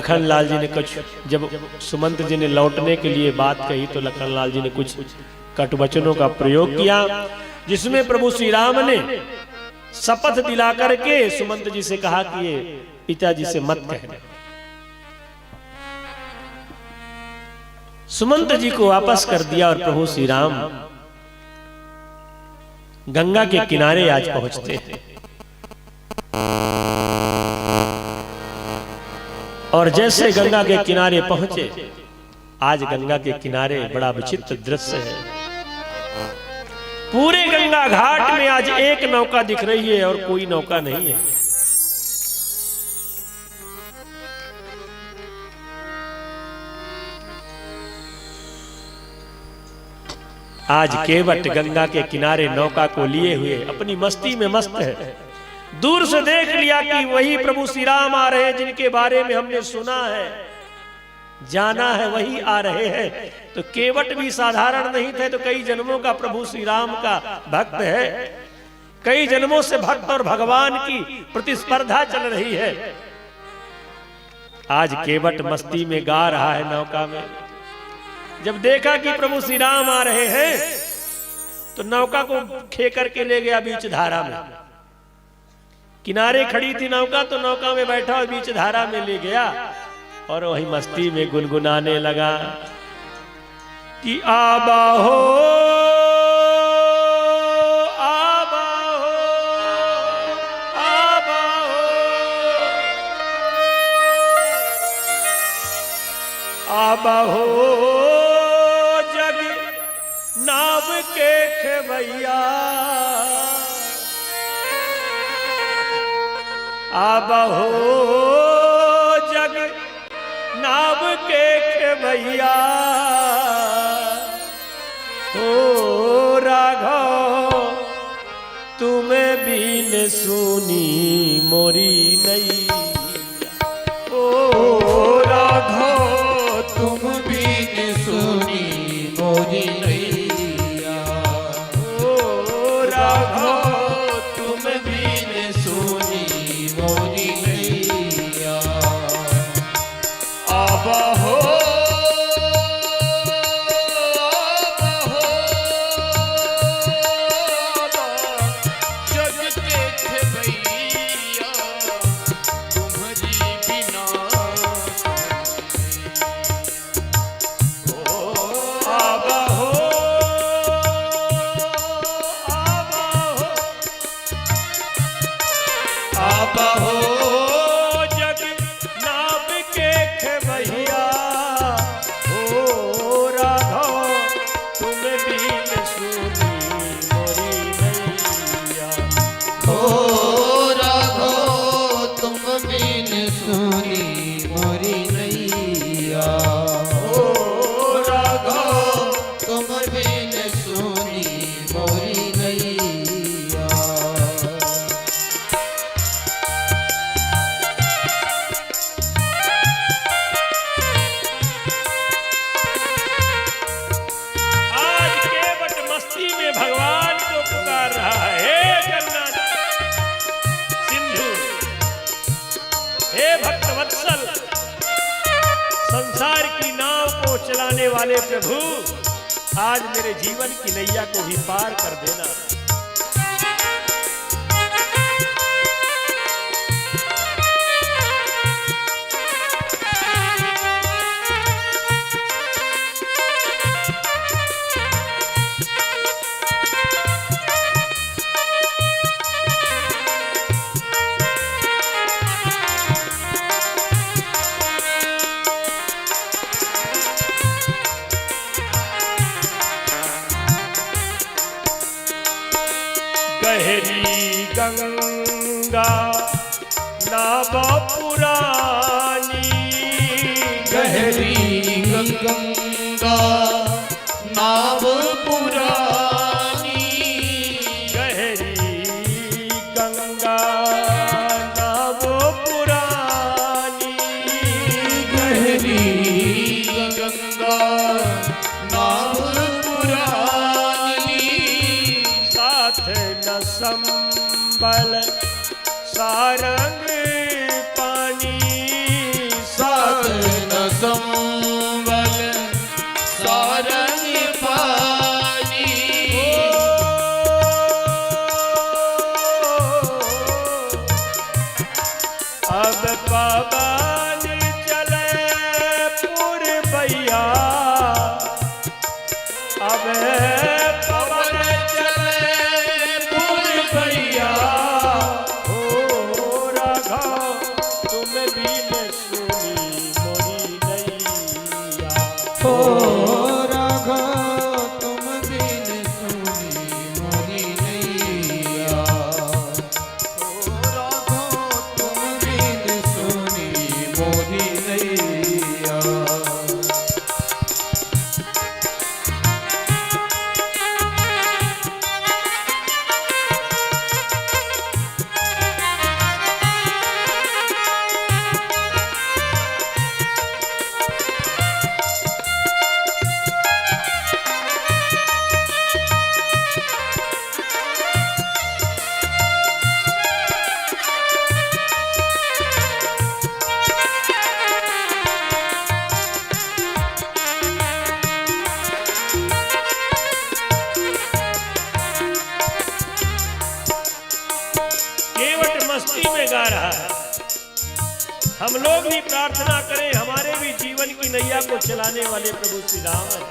लखनलाल जी ने कुछ, जब सुमंत जी ने लौटने के लिए बात कही तो लखनलाल जी ने कुछ कटुवचनों का प्रयोग किया, जिसमें प्रभु श्री राम ने शपथ दिला करके सुमंत जी से कहा कि ये पिताजी से मत कहना। सुमंत जी को वापस कर दिया और प्रभु श्री राम गंगा के किनारे आज पहुंचते हैं। और जैसे गंगा के किनारे पहुंचे, आज गंगा के किनारे बड़ा विचित्र दृश्य है। पूरे गंगा घाट में आज एक नौका दिख रही है और कोई नौका नहीं है। आज केवट गंगा के किनारे नौका को लिए हुए अपनी मस्ती में मस्त है। दूर से देख लिया कि वही प्रभु श्री राम आ रहे हैं जिनके बारे में हमने सुना है, जाना है, वही आ रहे हैं। तो केवट भी साधारण नहीं थे, तो कई जन्मों का प्रभु श्री राम का भक्त है, कई जन्मों से भक्त और भगवान की प्रतिस्पर्धा चल रही है। आज केवट मस्ती में गा रहा है नौका में। जब देखा कि प्रभु श्री राम आ रहे हैं तो नौका को खे करके ले गया बीच धारा में। किनारे खड़ी थी नौका, तो नौका में बैठा और बीच धारा में ले गया और वही मस्ती में गुनगुनाने लगा कि आबा हो आबा हो आबा हो आबा हो जग नाव के खेवैया, आबा हो जग नाव के खेवैया, ओ राघव तुम्हें बीन सुनी मोरी नैया, ओ राघव तुम बीन सुनी मोरी नैया, ओ राघव तुम बीन सुनी मोरी नैया। आबा हो जग के खेवैया तुम्हारी बिना, आबा हो आबा हो आबा हो जग नाव के खेवैया, हो राघव तुम बीन सुनी मोरी नैया, ओ राघव तुम बिन सुनी मोरी नैया, ओ राघव तुम बिन सुनी मोरी नैया। आज केवट मस्ती में भगवान को पुकार रहा है, हे गंगा सिंधु, हे भक्तवत्सल, संसार की नाव को चलाने वाले प्रभु, आज मेरे जीवन की नैया को भी पार कर देना। गहरी गंगा नाव पुरानी, गहरी गंगा नाव पुरानी, गहरी गंगा नाव पुरानी, गहरी गंगा नाव पुरानी, साथ न संबल सारंग पानी, साथ संबल सारंग पानी। अब पवन चले पुरबैया, अब पवन चले पुरबैया, हो राघव तुम भी न सुनी मोरी नैया। हो राघव तुम बिन सुनी मोरी नैया। हो राघव तुम बिन सुनी मोरी नैया। केवट मस्ती में गा रहा है। हम लोग भी प्रार्थना करें, हमारे भी जीवन की नैया को चलाने वाले प्रभु श्री राम हैं।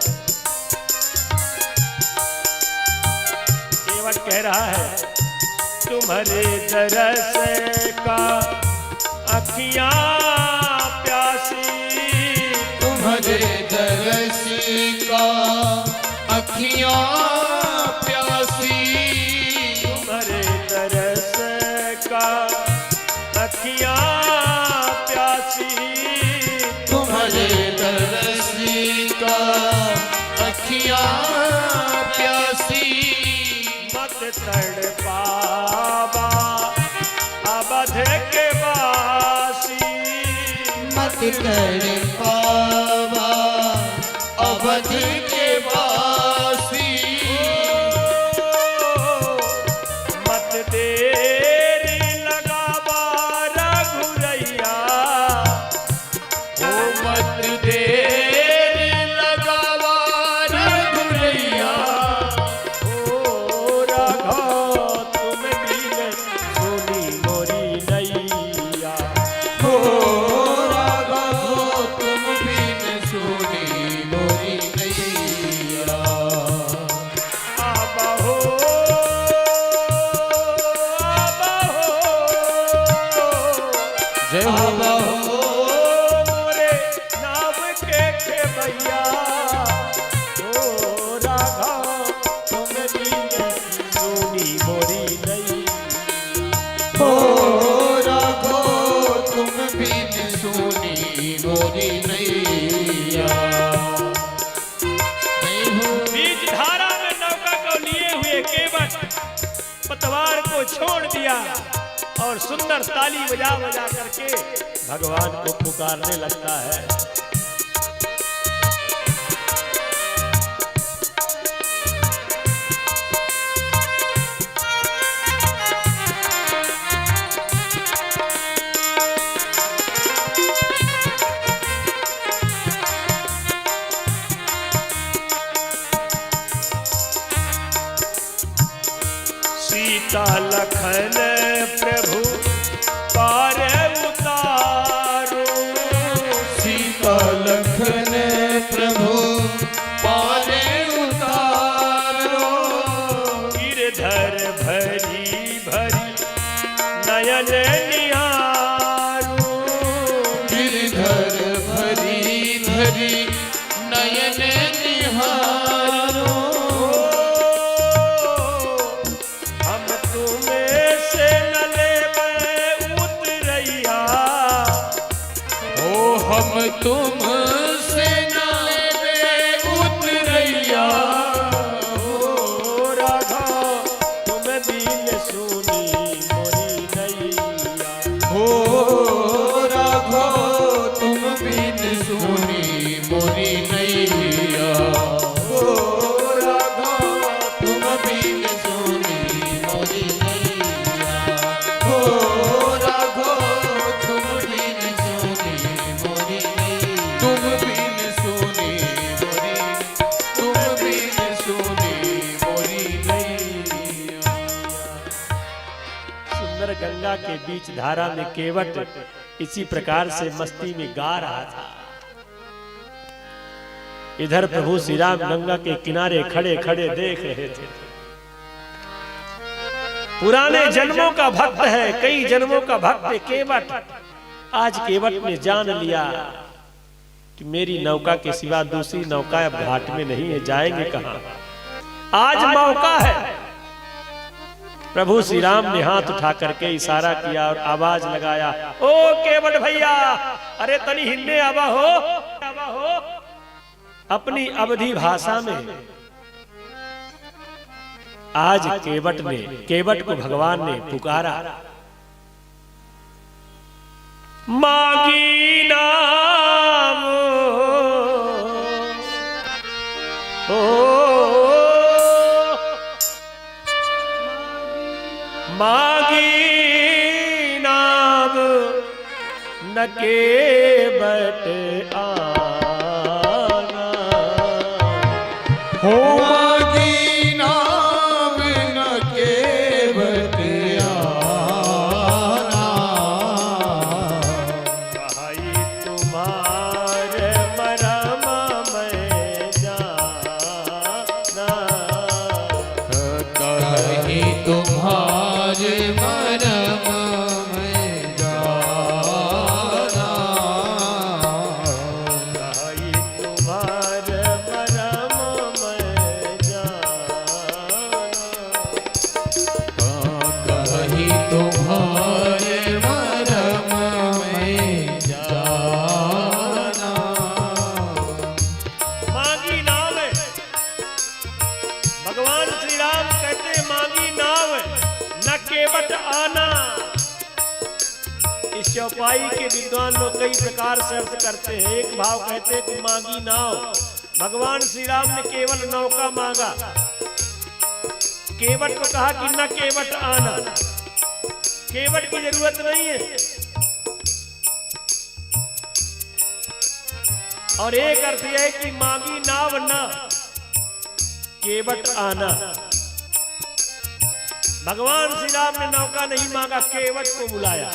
केवट कह रहा है, तुम्हारे दरस का अखियां प्यासी, तुम्हारे दरस का अखियां प्यासी। तुम्हारे दरस का अखियां प्यासी, तुम्हारे दरस का अखियां प्यासी। मत तड़पावा अवध के वासी, मत कर पावा अवध के वासी। मत देरी लगावा रघुरैया, ओ मत देर लगावा रघुरैया। ओ राघव तुम भी न सुनी मोरी नैया। हो राघव तुम बिन सुनी मोरी नैया। आबहो आबहो, जय हो आबहो मोरे नाम के खेबैया। ओ राघव तुम भी न सुनी मोरी नैया। हो राघव तुम बिन सुनी मोरी नैया। जय हो बीच धारा में नौका को लिए हुए केवट पतवार को छोड़ दिया और सुंदर ताली बजा बजा करके भगवान को पुकारने लगता है। सीता लखन प्रभु पार उतारो, सीता लखन प्रभु पारे उतारो। गिरधर भरी भरी नयन निहारो, गिरधर भरी भरी नयन निहारो। हम तुम्हें से न लेबै उतरैया, ओ हम तुम से न लेबे उतरैया। ओ राघव तुम भी न सुनी मोरी नैया। हो राघव तुम बिन सुनी मोरी नैया। हो राघव तुम बिन सुनी मोरी नैया। हो राघव तुम बिन सुनी मोरी नैया। तुम गंगा के बीच धारा में केवट इसी प्रकार से मस्ती में गा रहा था। इधर प्रभु श्री राम गंगा के किनारे खड़े खड़े देख रहे थे। पुराने जन्मों का भक्त है, कई जन्मों का भक्त है केवट। आज केवट ने जान लिया कि मेरी नौका के सिवा दूसरी नौका अब घाट में नहीं है, जाएंगे कहां? आज मौका है। प्रभु श्री राम ने हाथ उठा करके इशारा किया और आवाज लगाया, ओ केवट भैया, अरे तनी हिन्ने आवा हो। अपनी अवधी भाषा में आज केवट को भगवान ने पुकारा। मांगी नाम मांगी नाम न केवट आना हो मांगी नाम न केवट आना कही तुम्हारे मरम में जाना कही तुम्हारे मरम में जाना कही तुम्हारे मरम में जाना कही तुम्हारे मरम में जाना मांगी नाव है। भगवान श्री राम कहते मांगी नाव न केवट आना। इस चौपाई के विद्वान लोग कई प्रकार से अर्थ करते हैं। एक भाव कहते हैं कि मांगी नाव, भगवान श्री राम ने केवल नौका मांगा, केवट को कहा कि न केवट आना, केवट की जरूरत नहीं है। और एक अर्थ यह है कि मांगी नाव न केवट आना। भगवान श्री राम ने नौका नहीं मांगा, केवट को बुलाया।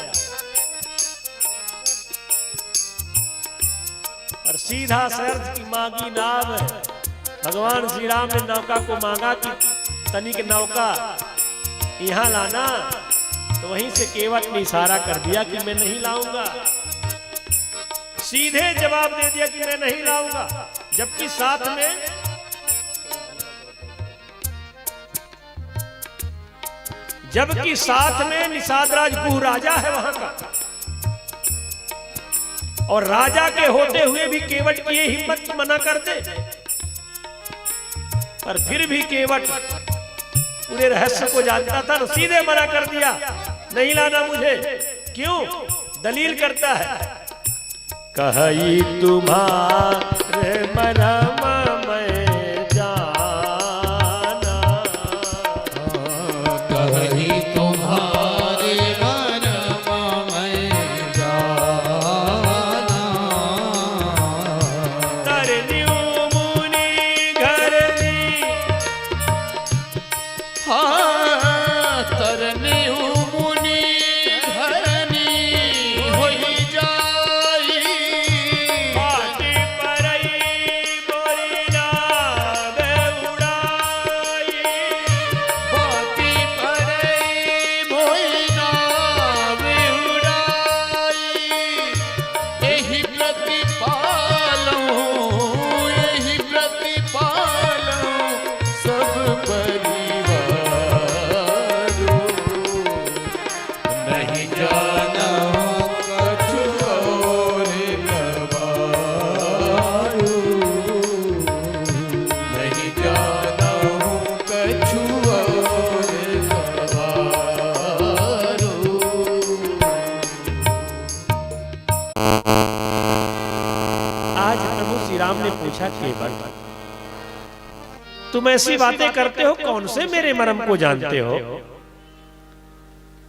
और सीधा सा अर्थ की मांगी नाव है। भगवान श्री राम ने नौका को मांगा कि तनिक नौका यहां लाना, तो वहीं से केवट ने इशारा कर दिया कि मैं नहीं लाऊंगा। सीधे जवाब दे दिया कि मैं नहीं लाऊंगा, जबकि साथ में निषादराज गुह राजा है वहां का। और राजा के होते हुए भी केवट की ये हिम्मत मना कर दे। पर फिर भी केवट पूरे रहस्य को जानता था, तो सीधे मना कर दिया, नहीं लाना मुझे। क्यों? दलील करता है, कही तुम्हारे मरम में जाना कही तुम्हारे मरम में जाना तरन्यू मुनि घरनी हाँ तरन्यू मुनि घरनी होई जाई पाटी परई मोरिना बेउड़ाई बाती परई मोइना बेउड़ाई एही प्रतिपालूं सब परिवारों नहीं जाना कछु और गवारूं नहीं जाना कछु और गवारूं आज प्रभु श्री राम ने पूछा केवट, तुम ऐसी बातें करते हो, कौन से मेरे मरम को जानते हो?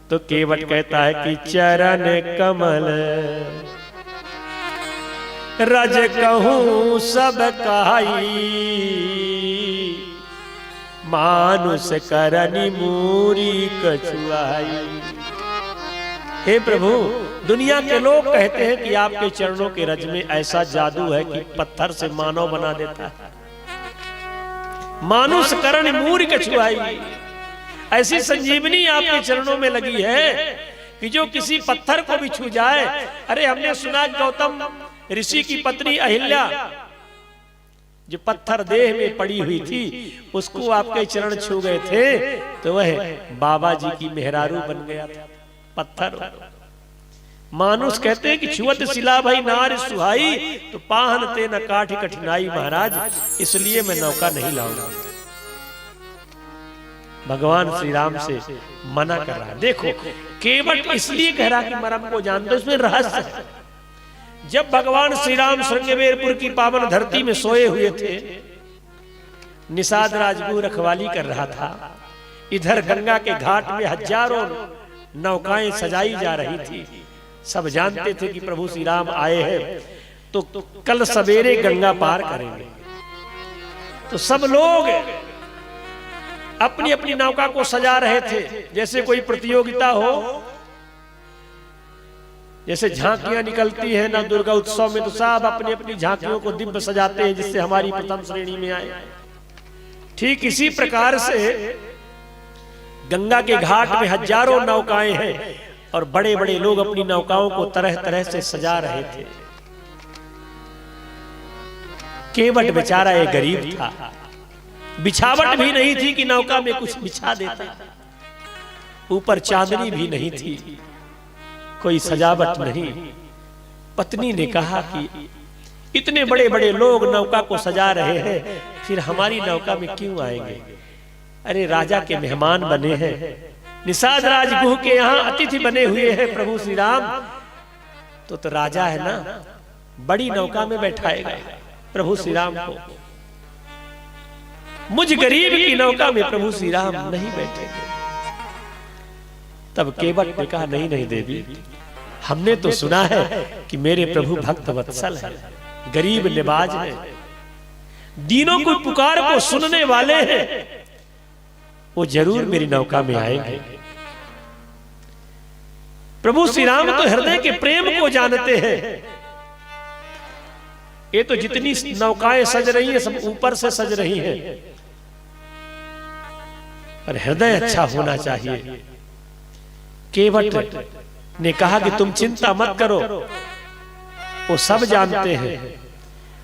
तो केवट कहता है कि चरण कमल रज कहूं सब कहाई, मानुष करनी मूरी कछुआई। हे प्रभु, दुनिया के लोग कहते हैं कि आपके चरणों के रज में ऐसा जादू है कि पत्थर से मानव बना देता है। मानुष करण मूर्ख छुआई, ऐसी संजीवनी आपके चरणों में लगी है कि जो किसी पत्थर को भी छू जाए। अरे हमने सुना गौतम ऋषि की पत्नी अहिल्या जो पत्थर देह में पड़ी हुई थी, उसको आपके चरण छू गए थे तो वह बाबा जी की मेहरारू बन गया था पत्थर। मानुष कहते हैं कि छुअत शिला भई नार सुहाई, तो पाहन ते न काठ कठिनाई महाराज, इसलिए मैं नौका नहीं लाऊंगा। भगवान श्री राम से मना कर रहा है। देखो, केवट इसलिए कह रहा कि मरम को जानते, उसमें रहस्य है। जब भगवान श्री राम श्रृंगवेरपुर की पावन धरती में सोए हुए थे, निषाद राजगुरु रखवाली कर रहा था। इधर गंगा के घाट में हजारों नौकाएं सजाई जा रही थी। सब जानते थे कि प्रभु श्री राम आए हैं तो कल सवेरे गंगा पार करेंगे। तो सब लोग अपनी अपनी नौका को सजा रहे थे, जैसे कोई प्रतियोगिता हो। जैसे झांकियां निकलती है ना दुर्गा उत्सव में, तो सब अपनी अपनी झांकियों को दिव्य सजाते हैं जिससे हमारी प्रथम श्रेणी में आए। ठीक इसी प्रकार से गंगा के घाट में हजारों नौकाएं हैं और बड़े बड़े लोग अपनी नौकाओं को तरह तरह से सजा रहे थे। केवट बेचारा एक गरीब था, बिछावट भी नहीं थी कि नौका में कुछ बिछा देता, ऊपर चांदनी भी नहीं थी, कोई सजावट नहीं। पत्नी ने कहा कि इतने बड़े बड़े लोग नौका को सजा रहे हैं, फिर हमारी नौका में क्यों आएंगे? अरे राजा के मेहमान बने हैं, निषाद राजगुह के यहाँ अतिथि बने हुए हैं प्रभु श्री राम, तो राजा है ना, बड़ी नौका में बैठाएगा प्रभु श्री राम को। मुझ गरीब की नौका में प्रभु श्री राम नहीं बैठेंगे। तब केवट ने कहा, नहीं नहीं देवी, हमने तो सुना है कि मेरे प्रभु भक्त वत्सल है, गरीब निवाज है, दीनों को पुकार को सुनने वाले हैं, वो जरूर मेरी नौका में आएंगे। प्रभु श्री राम तो हृदय के प्रेम को जानते हैं। ये तो जितनी नौकाएं सज रही हैं सब ऊपर से सज रही हैं, पर हृदय अच्छा होना चाहिए। केवट ने कहा कि तुम चिंता मत करो, वो सब जानते हैं।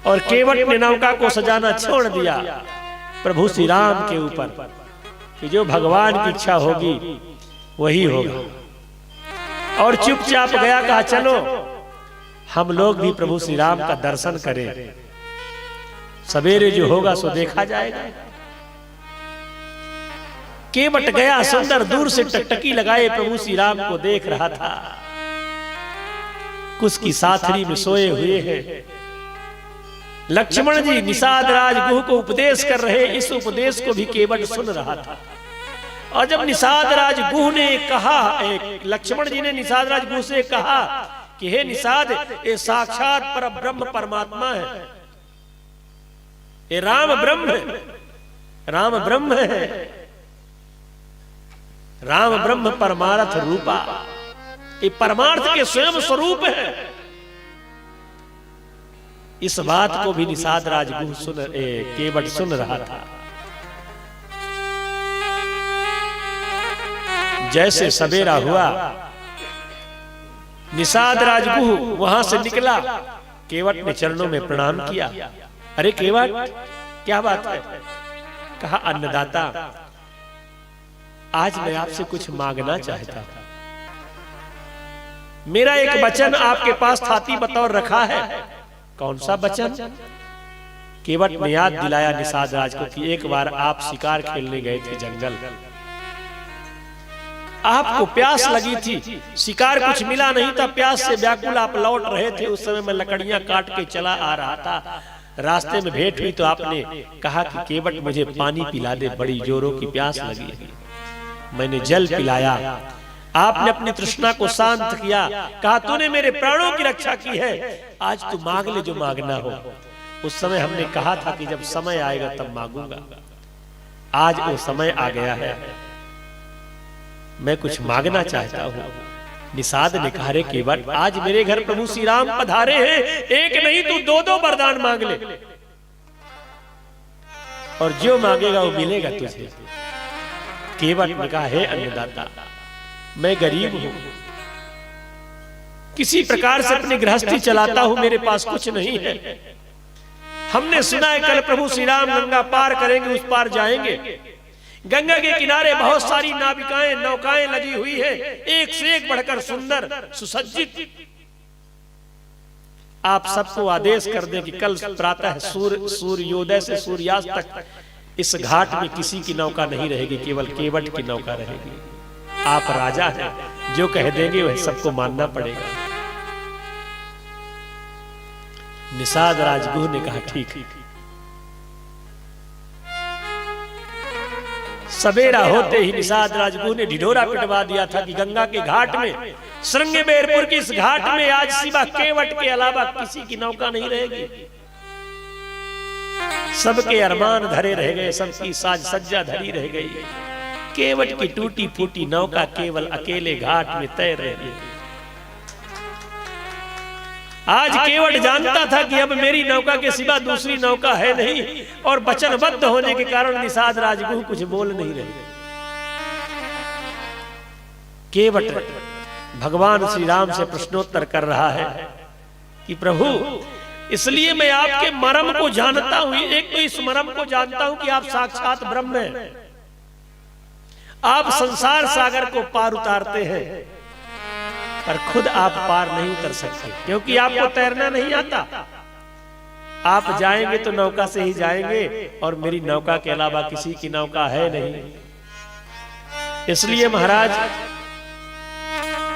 और केवट ने नौका को सजाना छोड़ दिया प्रभु श्री राम के ऊपर कि जो भगवान की इच्छा होगी वही होगा। और चुपचाप गया, कहा चलो हम लोग भी प्रभु श्री राम का दर्शन करें, सवेरे जो होगा सो देखा जाएगा। केवट गया, सुंदर दूर से टकटकी लगाए प्रभु श्री राम को देख रहा था। कुछ की साथरी में सोए हुए हैं। लक्ष्मण जी निषाद राजगुह को उपदेश कर रहे, इस उपदेश को भी केवट सुन रहा था। और जब निषाद राजगुह ने कहा, लक्ष्मण जी ने निषाद राजगुह से कहा कि हे निषाद, ये साक्षात पर ब्रह्म परमात्मा है, ये राम ब्रह्म है, राम ब्रह्म है, राम ब्रह्म परमार्थ रूपा, ये परमार्थ के स्वयं स्वरूप है। इस बात को भी निषाद राजगुह केवट सुन रहा था। जैसे सवेरा हुआ, निषाद राजगुह वहां से निकला, केवट ने चरणों में प्रणाम किया। अरे केवट, क्या बात है? कहा, अन्नदाता, आज मैं आपसे कुछ मांगना चाहता था। मेरा एक वचन आपके पास थाती बतौर रखा है। कौन सा वचन? केवट ने याद दिलाया निषाद राज को कि एक बार आप शिकार खेलने गए थे जंगल, आपको प्यास लगी थी, शिकार कुछ मिला नहीं था, प्यास से व्याकुल आप लौट रहे थे। उस समय मैं लकड़ियां काट के चला आ रहा था, रास्ते में भेंट हुई तो आपने कहा कि केवट मुझे पानी पिला दे, बड़ी जोरों की प्यास लगी है। मैंने जल पिलाया, आपने अपनी तृष्णा को शांत किया, कहा तूने मेरे प्राणों की रक्षा की है, आज तू मांग ले जो मांगना हो। उस समय हमने कहा था कि जब समय आएगा तब मांगूंगा, आज वो समय आ गया है, मैं कुछ मांगना चाहता हूं। निषाद ने कहा, रे केवट, आज मेरे घर प्रभु श्री राम पधारे हैं, एक नहीं तू दो दो वरदान मांग ले, और जो मांगेगा वो मिलेगा तुझे। केवट ने कहा, हे अन्नदाता, मैं गरीब हूं, किसी प्रकार से अपनी गृहस्थी चलाता हूं, मेरे पास कुछ नहीं है। हमने सुना है कल प्रभु श्री राम गंगा पार करेंगे, उस पार जाएंगे। गंगा के किनारे बहुत सारी नाविकाएं, नौकाएं लगी हुई है, एक से एक बढ़कर सुंदर सुसज्जित। आप सबको आदेश कर दें कि कल प्रातः सूर्योदय से सूर्यास्त तक इस घाट में किसी की नौका नहीं रहेगी, केवल केवट की नौका रहेगी। आप राजा हैं, जो कह देंगे वह सबको मानना पड़ेगा। निषाद राजगुह ने कहा, ठीक है। सवेरा होते ही निषाद राजगुह ने ढिढोरा पिटवा दिया था कि गंगा के घाट में, श्रृंगबेरपुर की इस घाट में आज सिवा केवट के अलावा किसी की नौका नहीं रहेगी। सबके अरमान धरे रह गए, सबकी साज सज्जा धरी रह गई। केवट की टूटी फूटी नौका केवल अकेले घाट में तैर रही। आज केवट जानता था कि अब मेरी नौका के सिवा दूसरी नौका है नहीं, और वचनबद्ध होने के कारण निषाद राजगुह कुछ बोल नहीं रहे। केवट भगवान श्री राम से प्रश्नोत्तर कर रहा है कि प्रभु, इसलिए मैं आपके मर्म को जानता हूं। एक तो इस मर्म को जानता हूं कि आप साक्षात ब्रह्म हैं, आप संसार सागर को पार उतारते हैं, पर खुद आप पार नहीं उतर सकते, क्योंकि आपको तैरना नहीं आता। आप जाएंगे तो नौका से ही जाएंगे, और मेरी नौका के अलावा किसी की नौका है नहीं। इसलिए महाराज,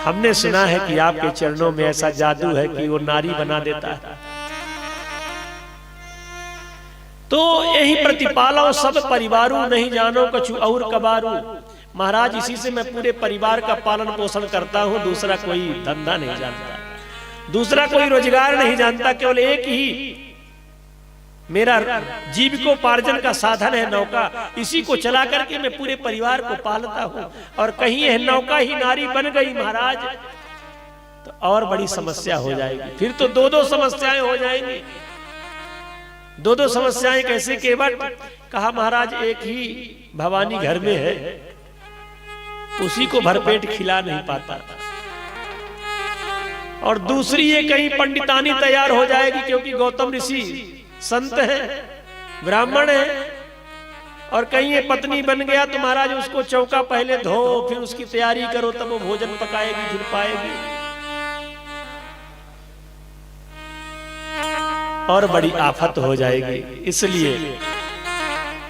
हमने सुना है कि आपके चरणों में ऐसा जादू है कि वो नारी बना देता है। तो यही प्रतिपालो सब परिवारू, नहीं जानो कछु और कबारू। महाराज, इसी से मैं पूरे परिवार का पालन पोषण करता हूं, दूसरा कोई धंधा नहीं जानता, दूसरा कोई रोजगार नहीं जानता, केवल एक ही मेरा जीविकोपार्जन का साधन है नौका। इसी को चला करके मैं पूरे परिवार को पालता हूं, और कहीं यह नौका ही नारी बन गई महाराज, तो और बड़ी समस्या हो जाएगी। फिर तो दो दो समस्याएं हो जाएंगी। दो दो समस्याएं कैसे? केवट कहा, महाराज एक ही भवानी घर में है, उसी को भरपेट खिला नहीं पाता, और दूसरी ये कहीं पंडितानी तैयार हो जाएगी, क्योंकि गौतम ऋषि संत है, ब्राह्मण है, और कहीं ये पत्नी बन गया तो महाराज उसको चौका पहले धो, फिर उसकी तैयारी करो, तब वो भोजन पकाएगी, फिर पाएगी, और बड़ी आफत हो जाएगी। इसलिए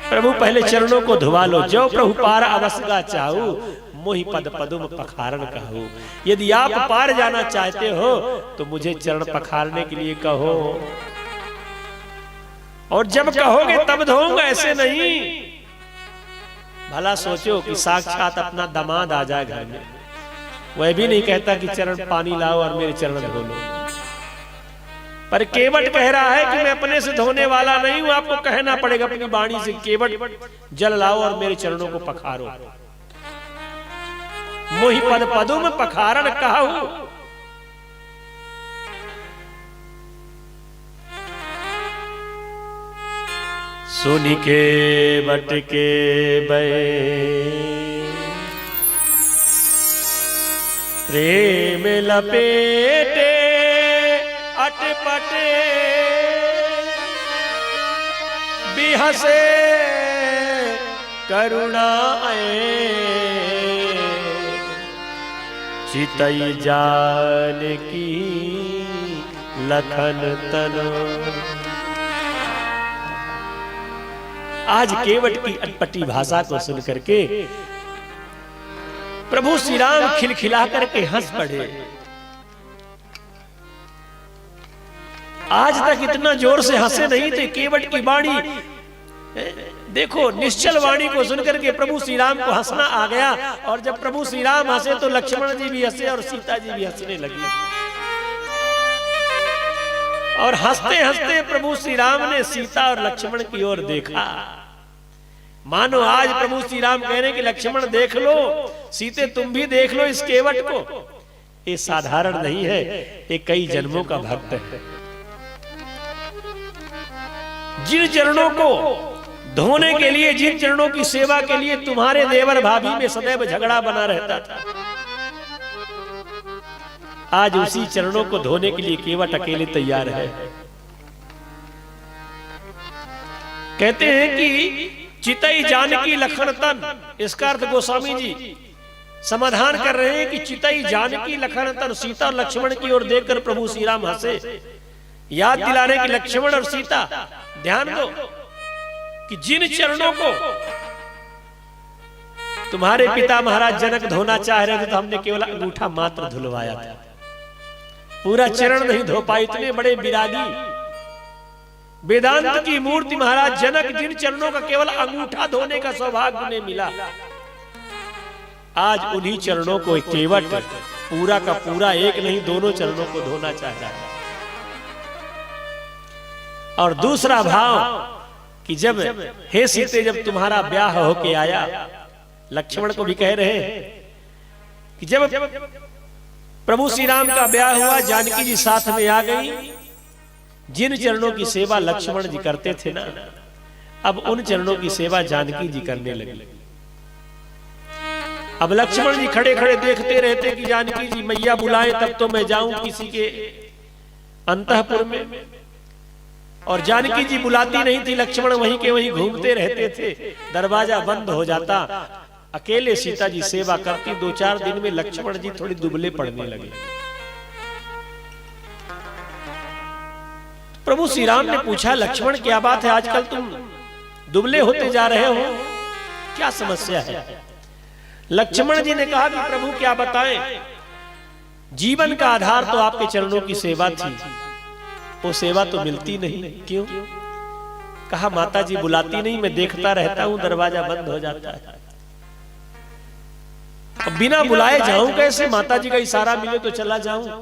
प्रभु पहले चरणों को धुवा लो। जो प्रभु पार अवसगा चाहू, मोहि पद पदुम पखारण कहूं। यदि आप पार जाना चाहते हो तो मुझे चरण पखारने के लिए कहो, और जब कहोगे तब धोऊंगा, ऐसे नहीं। भला सोचो कि साक्षात अपना दामाद आ जाए घर में, वह भी नहीं कहता कि चरण पानी लाओ और मेरे चरण धो लो, पर केवट कह रहा है कि मैं अपने से धोने वाला नहीं हूं, आपको कहना पड़ेगा अपनी वाणी से, केवट जल लाओ और मेरे चरणों को पखारो। मोहि पद पदुम पखारण कहूं। सुनि के बट के बे प्रेम लपेटे अटपटे बिहसे करुणाए चितई जान की लखन तनो। आज केवट की अटपटी भाषा को सुन करके प्रभु श्री राम खिलखिला करके हंस पड़े। आज तक इतना जोर से हंसे नहीं थे। केवट की वाणी देखो, निश्चल वाणी को सुनकर के प्रभु श्री राम को हंसना आ गया, और जब प्रभु श्री राम हंसे तो लक्ष्मण जी भी हंसे और सीता जी भी हंसने लगी। और हंसते हंसते प्रभु श्री राम ने सीता और लक्ष्मण की ओर देखा, मानो आज प्रभु श्री राम कह रहे हैं कि लक्ष्मण देख लो, सीते तुम भी देख लो इस केवट को। ये साधारण नहीं है, ये कई जन्मों का भक्त है। जिन चरणों को धोने के लिए, जिन चरणों की सेवा के लिए तुम्हारे देवर भाभी में सदैव झगड़ा बना रहता था, आज उसी चरणों को धोने के लिए केवट अकेले तैयार है। कहते हैं कि चितई जानकी लखन तन, इसका अर्थ गोस्वामी जी समाधान कर रहे हैं कि चितई जानकी लखन तन, सीता और लक्ष्मण की ओर देखकर प्रभु श्री राम हंसे, याद दिला रहे कि लक्ष्मण और सीता ध्यान दो कि जिन चरणों को तुम्हारे पिता महाराज जनक धोना चाह रहे थे, तो हमने केवल अंगूठा मात्र धुलवाया था, पूरा चरण नहीं धो पाए। इतने बड़े विरागी वेदांत की मूर्ति महाराज जनक, जिन चरणों का केवल अंगूठा धोने का सौभाग्य उन्हें मिला, आज उन्हीं चरणों को केवट पूरा का पूरा, एक नहीं दोनों चरणों को धोना चाहता है। और दूसरा भाव कि जब हे सीते, जब तुम्हारा ब्याह होके आया, लक्ष्मण को भी कह रहे हैं कि जब प्रभु श्री राम का ब्याह हुआ, जानकी जी साथ में आ गई, जिन चरणों की सेवा लक्ष्मण जी करते थे ना, अब उन चरणों की सेवा जानकी जी करने लगी। अब लक्ष्मण जी खड़े खड़े देखते रहते कि जानकी जी मैया बुलाए तब तो मैं जाऊं किसी के अंतःपुर में, और जानकी जी बुलाती नहीं थी, लक्ष्मण वहीं के वहीं घूमते रहते थे, दरवाजा बंद हो जाता, अकेले सीता जी सेवा करती। 2-4 दिन में लक्ष्मण जी थोड़ी दुबले पड़ने लगे। प्रभु श्री राम ने पूछा, लक्ष्मण क्या बात है, आजकल तुम दुबले होते जा रहे हो, क्या समस्या है? लक्ष्मण जी ने कहा कि प्रभु क्या बताएं, जीवन का आधार तो आपके चरणों की सेवा थी, वो सेवा तो मिलती नहीं। क्यों? कहा माता जी बुलाती नहीं, मैं देखता रहता हूं, दरवाजा बंद हो जाता है, अब बिना बुलाए जाऊं कैसे? माता जी का इशारा मिले तो चला जाऊं।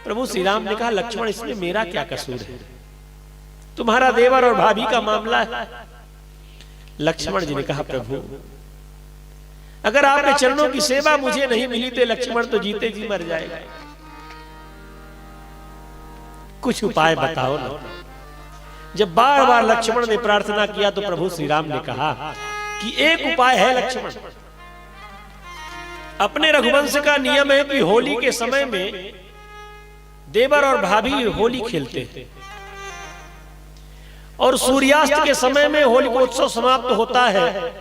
प्रभु श्री राम ने कहा, लक्ष्मण इसमें मेरा क्या कसूर है, तुम्हारा देवर और भाभी का मामला है। लक्ष्मण जी ने कहा, प्रभु अगर आपके चरणों की सेवा मुझे नहीं मिली तो लक्ष्मण तो जीते जी मर जाएगा, कुछ उपाय बताओ ना। जब बार बार लक्ष्मण ने प्रार्थना किया तो प्रभु श्री राम ने कहा कि एक उपाय है लक्ष्मण, अपने रघुवंश का नियम है कि होली के समय में देवर और भाभी होली खेलते हैं, और सूर्यास्त के समय में होली का उत्सव समाप्त होता है,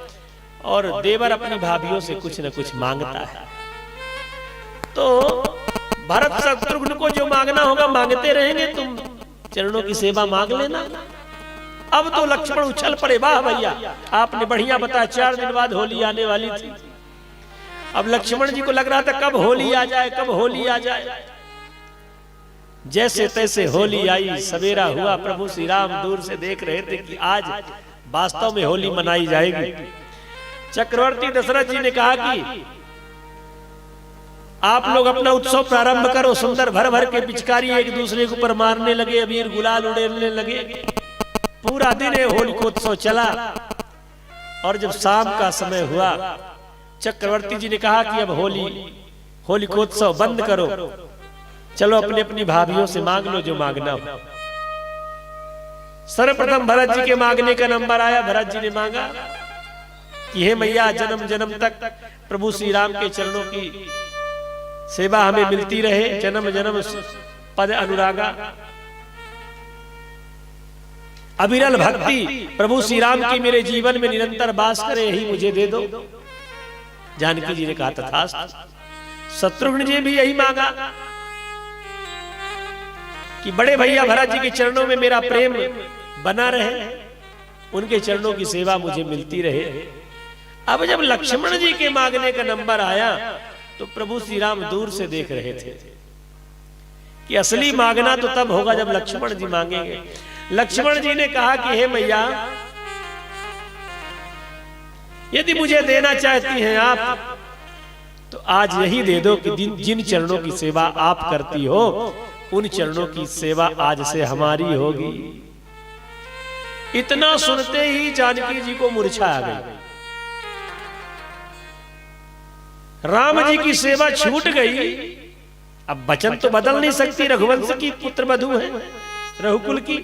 और देवर अपनी भाभीयों से कुछ न कुछ मांगता है। तो भरत शत्रुघ्न को जो मांगना होगा मांगते रहेंगे, तुम चरणों की सेवा मांग लेना। अब तो लक्ष्मण उछल पड़े, वाह भैया आपने बढ़िया बताया, 4 दिन बाद होली आने वाली थी। अब लक्ष्मण जी को लग रहा था कब होली आ जाए, कब होली आ जाए। जैसे तैसे होली आई, सवेरा हुआ, प्रभु श्री राम दूर से देख रहे थे कि आज वास्तव में होली मनाई जाएगी। चक्रवर्ती दशरथ जी ने कहा कि आप लोग अपना उत्सव प्रारंभ करो। सुंदर भर भर के पिचकारी एक दूसरे के ऊपर मारने लगे, अबीर गुलाल उड़ेलने लगे, पूरा दिन होली को उत्सव चला। और जब शाम का समय हुआ, चक्रवर्ती जी ने कहा कि अब होली को उत्सव बंद करो, चलो अपनी अपनी भाभीयों से मांग लो जो मांगना हो। सर्वप्रथम भरत जी के मांगने का नंबर आया। भरत जी ने मांगा कि हे मैया, जन्म जन्म तक प्रभु श्री राम के चरणों की सेवा हमें मिलती रहे, जन्म जन्म पद अनुरागा, अविरल भक्ति प्रभु श्री राम की मेरे जीवन में निरंतर वास करे, यही मुझे दे दो। जानकी जी ने कहा तथास्तु। शत्रुघ्न जी भी यही मांगा कि बड़े भैया भरत जी के चरणों में मेरा प्रेम बना रहे, उनके चरणों की सेवा मुझे मिलती रहे। अब जब लक्ष्मण जी के मांगने का नंबर आया तो प्रभु श्री राम दूर से देख रहे थे कि असली मांगना तो तब होगा जब लक्ष्मण जी मांगेंगे। लक्ष्मण जी ने कहा कि हे मैया, यदि मुझे देना चाहती हैं आप तो आज यही दे दो कि जिन चरणों की सेवा आप करती हो उन चरणों की सेवा आज से हमारी होगी। इतना सुनते ही जानकी जी को मूर्छा आ गई। राम जी की सेवा छूट गई अब वचन तो बदल नहीं सकती, रघुवंश की पुत्र वधू है, रघुकुल की।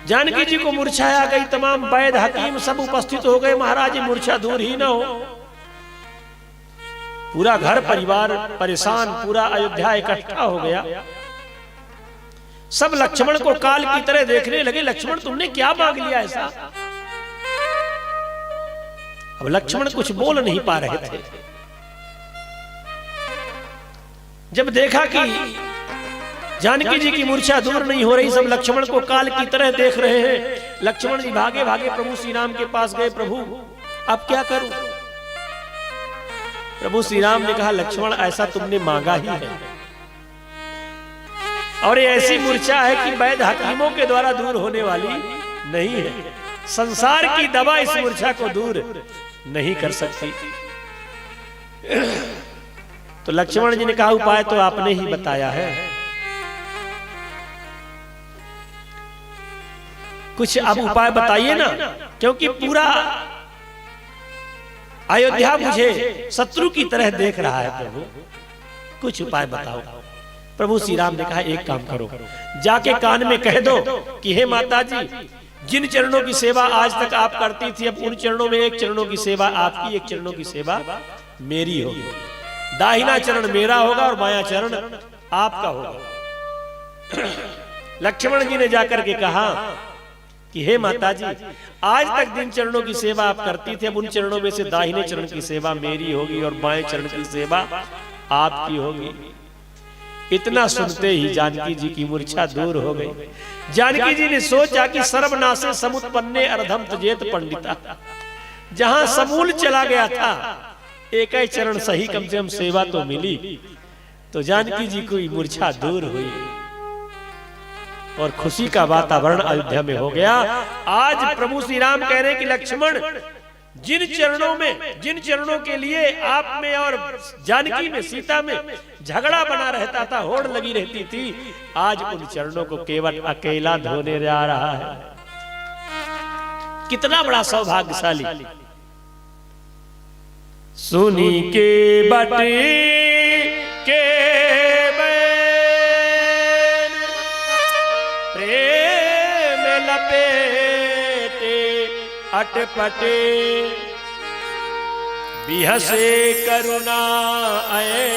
जानकी जी को मूर्छा आ गई, तमाम वैद हकीम सब उपस्थित हो गए, महाराज मूर्छा दूर ही ना हो। पूरा घर परिवार परेशान, पूरा अयोध्या इकट्ठा हो गया। सब लक्ष्मण को काल की तरह देखने लगे, लक्ष्मण तुमने क्या मांग लिया ऐसा? अब लक्ष्मण कुछ बोल नहीं पा रहे थे। जब देखा कि जानकी जी की मूर्छा दूर नहीं हो रही, सब लक्ष्मण को काल की तरह देख रहे हैं। लक्ष्मण जी भागे भागे प्रभु श्री राम के पास गए, प्रभु अब क्या करूं? प्रभु श्री राम ने कहा, लक्ष्मण ऐसा तुमने मांगा ही है, और ये ऐसी मूर्छा है कि वैद्य हकीमों के द्वारा दूर होने वाली नहीं है। संसार की दवा इस मूर्छा को दूर नहीं कर सकती। तो लक्ष्मण जी ने कहा, उपाय तो आपने ही बताया है, कुछ अब उपाय बताइए ना, क्योंकि पूरा अयोध्या मुझे शत्रु की तरह देख रहा है। प्रभु कुछ उपाय बताओ। प्रभु श्री राम ने कहा, एक काम करो, जाके कान में कह दो कि हे माता जी, जिन चरणों की सेवा आज तक आप करती थी, अब उन चरणों में एक चरणों की सेवा आपकी, एक चरणों की सेवा मेरी होगी। दाहिना चरण मेरा होगा और बायां चरण आपका होगा। लक्ष्मण जी ने जाकर के कहा कि हे माता जी, आज तक जिन चरणों की सेवा आप करती थी, अब उन चरणों में से दाहिने चरण की सेवा मेरी होगी और बाएं चरण की सेवा आपकी होगी। इतना सुनते ही जानकी जी की मूर्छा दूर हो गई। जानकी जी ने सोचा कि सर्वनाशे समुत्पन्ने अर्धम त्यजेत पंडिता, जहां समूल चला गया था, एक ही चरण सही, कम से कम सेवा तो मिली। तो जानकी जी की मूर्छा दूर हुई और खुशी का वातावरण अयोध्या में हो गया। आज प्रभु श्री राम कह रहे हैं कि लक्ष्मण, जिन चरणों के लिए आप में और जानकी में, सीता में झगड़ा बना रहता था, होड़ लगी रहती थी, आज उन चरणों को केवल अकेला धोने जा रहा है। कितना बड़ा सौभाग्यशाली। सुनी के बटे के बैन प्रेम लपेटे अटपटे, बिहसे करुणा आए,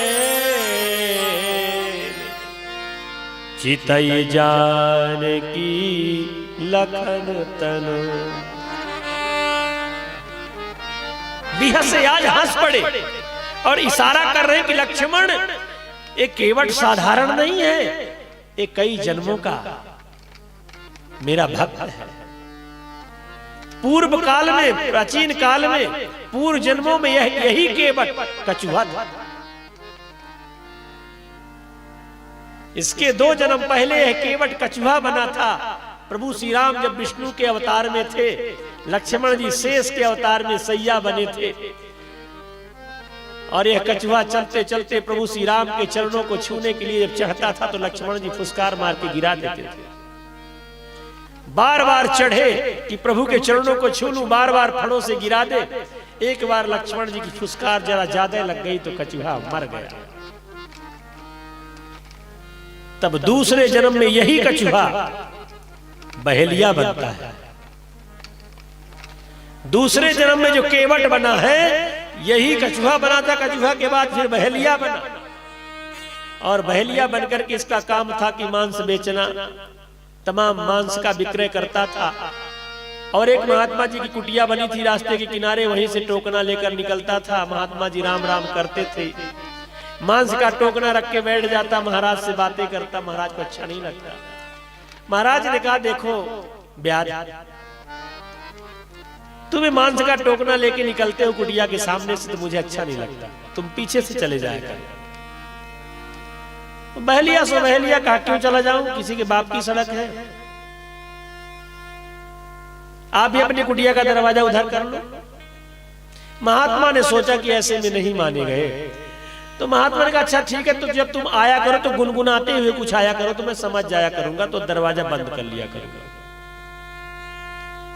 चितई जानकी लखन तन। बिहसे आज हंस पड़े और इशारा कर रहे हैं कि लक्ष्मण, एक केवट साधारण नहीं है, एक कई जन्मों का मेरा भक्त है। पूर्व काल में, प्राचीन काल में, पूर्व जन्मों में यही केवट कछुआ था। इसके 2 जन्म पहले यह केवट कछुआ बना था। प्रभु श्री राम जब विष्णु के अवतार में थे, लक्ष्मण जी शेष के अवतार में सैया बने थे, और यह कछुआ चलते चलते प्रभु श्री राम के चरणों को छूने के लिए जब चढ़ता था तो लक्ष्मण जी फुसकार मार के गिरा देते थे। बार बार चढ़े कि प्रभु के चरणों को छू लूं, बार बार फड़ों से गिरा दे। एक बार लक्ष्मण जी की फुसकार जरा ज्यादा लग गई तो कछुआ मर गया। तब दूसरे जन्म में यही कछुआ बहेलिया बनता है। दूसरे जन्म में जो केवट बना है, यही कछुआ बना था। कछुआ के बाद फिर बहेलिया बना, और बहेलिया बनकर के इसका काम था कि मांस बेचना, तमाम मांस का विक्रय करता था। और एक महात्मा जी की कुटिया बनी थी रास्ते के किनारे, वहीं से टोकना लेकर निकलता था। महात्मा जी राम राम करते थे, मांस का टोकना रख के बैठ जाता, महाराज से बातें करता। महाराज को अच्छा नहीं लगता। महाराज ने कहा, देखो ब्याज, तुम्हें मांस का टोकना लेके निकलते हो कुटिया के सामने से, तो मुझे अच्छा नहीं लगता, तुम पीछे से चले जाया करो। बहलिया सो बहलिया कहा, क्यों चला जाऊं, किसी के बाप की सड़क है, आप भी अपनी कुटिया का दरवाजा उधर कर लो। महात्मा ने सोचा कि ऐसे में नहीं माने गए, तो महात्मा ने कहा, अच्छा ठीक है, तो जब तुम आया करो तो गुनगुनाते हुए कुछ आया करो, तो मैं समझ जाया करूंगा, तो दरवाजा बंद कर लिया करूंगा।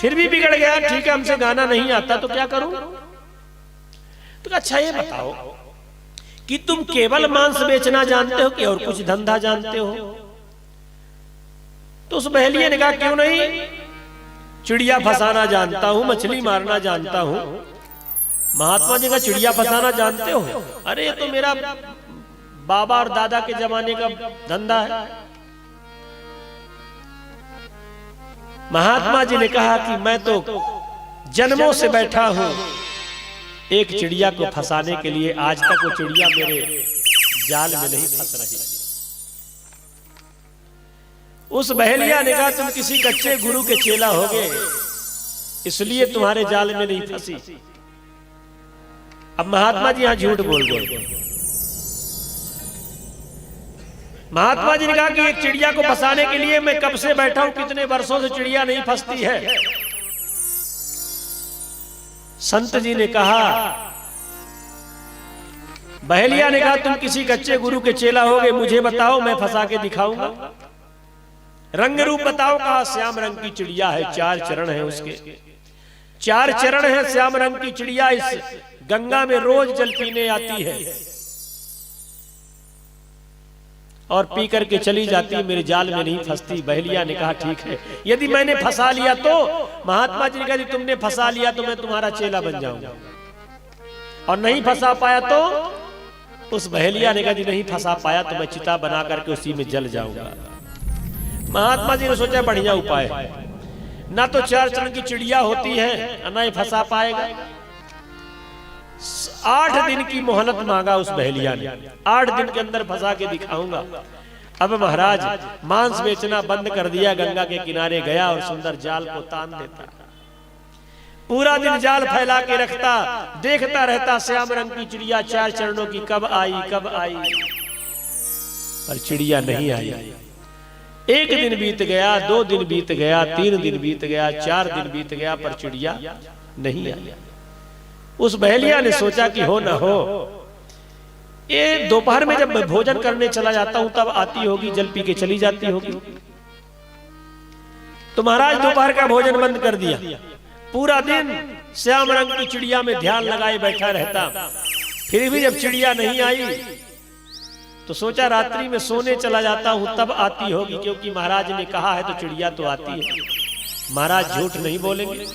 फिर भी बिगड़ गया, ठीक है, हमसे गाना नहीं आता तो क्या करूं। तो अच्छा ये बताओ कि तुम केवल मांस बेचना जानते हो कि और कुछ धंधा जानते हो? तो उस बहेलिये ने कहा क्यों नहीं, चिड़िया फंसाना जानता हूं, मछली मारना जानता हूं। महात्मा जी का चिड़िया फंसाना जानते हो? अरे ये तो मेरा बाबा और दादा के जमाने का धंधा है। महात्मा जी ने कहा कि मैं तो जन्मों से बैठा हूं एक चिड़िया को फंसाने के लिए, आज तक वो चिड़िया मेरे जाल में नहीं फंस रही। उस बहेलिया ने कहा तुम किसी कच्चे गुरु के चेला होगे, इसलिए तुम्हारे जाल में नहीं फंसी। अब महात्मा जी यहां झूठ बोल गए। महात्मा जी ने कहा कि एक चिड़िया को फंसाने के लिए मैं कब से बैठा हूं, कितने वर्षों से चिड़िया नहीं फंसती है। संत जी ने कहा, बहेलिया ने कहा तुम किसी कच्चे गुरु के चेला होगे, मुझे बताओ मैं फंसा के दिखाऊंगा। रंग रूप बताओ। कहा श्याम रंग की चिड़िया है, 4 चरण है उसके, 4 चरण है श्याम रंग की चिड़िया। इस गंगा में रोज जल पीने आती है और पी करके चली जाती है, मेरे जाल में नहीं फंसती। बहेलिया ने कहा ठीक है, यदि मैंने फंसा लिया तो? महात्मा जी ने कहा तुमने फंसा लिया तो मैं तुम्हारा चेला बन जाऊंगा, और नहीं फंसा पाया तो? उस बहेलिया ने कहा जी नहीं फंसा पाया तो मैं चिता बना करके उसी में जल जाऊंगा। महात्मा जी ने सोचा बढ़िया उपाय है, ना तो 4 चरण की चिड़िया होती है, ना ही फंसा पाएगा। 8 दिन की मोहलत मांगा उस बहेलिया ने, 8 दिन के अंदर फंसा के दिखाऊंगा। अब महाराज मांस बेचना बंद कर दिया, गंगा के किनारे गया और सुंदर जाल को तान देता, पूरा दिन जाल फैला के रखता, देखता रहता श्याम रंग की चिड़िया 4 चरणों की कब आई कब आई, पर चिड़िया नहीं आई। 1 दिन बीत गया, 2 दिन बीत गया, 3 दिन बीत गया, 4 दिन बीत गया, पर चिड़िया नहीं आई। उस बहेलिया ने सोचा कि हो ना हो, ये दोपहर में जब मैं भोजन करने चला जाता हूं तब आती होगी, जल पी के चली जाती होगी। तो महाराज दोपहर का भोजन बंद कर दिया, पूरा दिन श्याम रंग की चिड़िया में ध्यान लगाए बैठा रहता। फिर भी जब चिड़िया नहीं आई तो सोचा रात्रि में सोने चला जाता हूं तब आती होगी, क्योंकि महाराज ने कहा है तो चिड़िया तो आती है, महाराज झूठ नहीं बोलेंगे।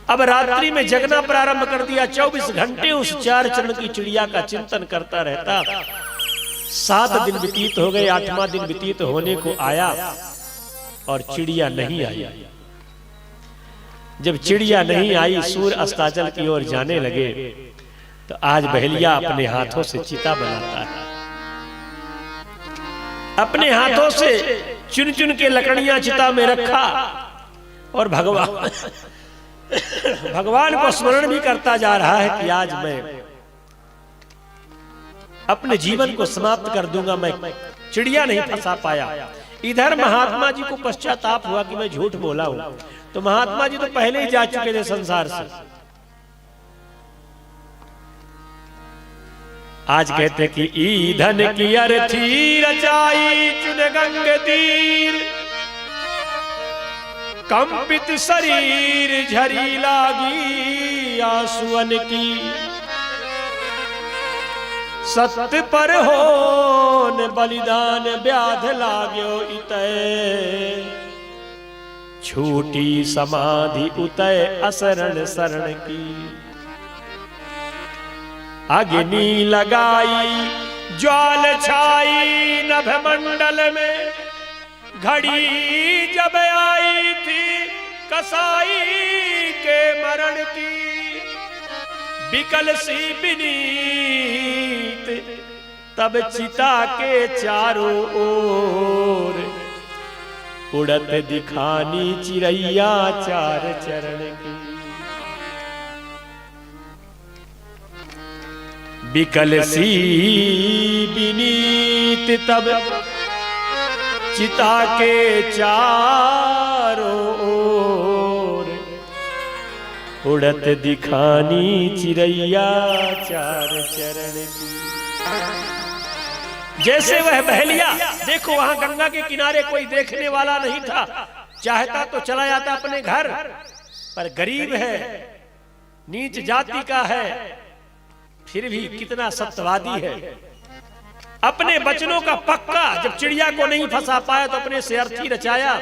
अब रात्रि में जगना प्रारंभ कर दिया, 24 घंटे उस 4 चरण की चिड़िया का चिंतन करता रहता। 7 दिन व्यतीत हो गए, 8वां दिन व्यतीत होने को आया और चिड़िया नहीं आई। जब चिड़िया नहीं आई, सूर्य अस्ताचल की ओर जाने लगे, तो आज बहेलिया अपने हाथों से चिता बनाता है, अपने हाथों से चुन चुन के लकड़ियां चिता में रखा और भगवान को स्मरण भी करता जा रहा है कि आज मैं अपने जीवन को समाप्त कर दूंगा, मैं चिड़िया नहीं फंसा पाया। इधर महात्मा जी को पश्चाताप हुआ कि मैं झूठ बोला हूं, तो महात्मा जी तो पहले ही जा चुके थे संसार से। आज कहते कि ईधन की अर्थी रचाई चुन गंग तीर, कंपित शरीर झरी लागी आंसुअन की, सत्य पर होन बलिदान व्याध लाग्यो इतय, छूटी समाधि उतय असरण शरण की, अग्नि लगाई ज्वाल छाई नभ मंडल में, घड़ी जब आई थी कसाई के मरण की, बिकल सी बिनीत तब चिता के चारों ओर, उड़त दिखानी चिड़ैया 4 चरण की, बिकल सी बिनीत तब चिता के चारों ओर, उड़त दिखानी चिड़ैया 4 चरण की। जैसे वह बहेलिया, देखो वहां गंगा के किनारे कोई देखने वाला नहीं था, चाहता तो चला जाता अपने घर, पर गरीब है, नीच जाति का है, फिर भी कितना सत्यवादी है। अपने वचनों का पक्का, जब चिड़िया को नहीं फंसा पाया तो अपने से अर्थी रचाया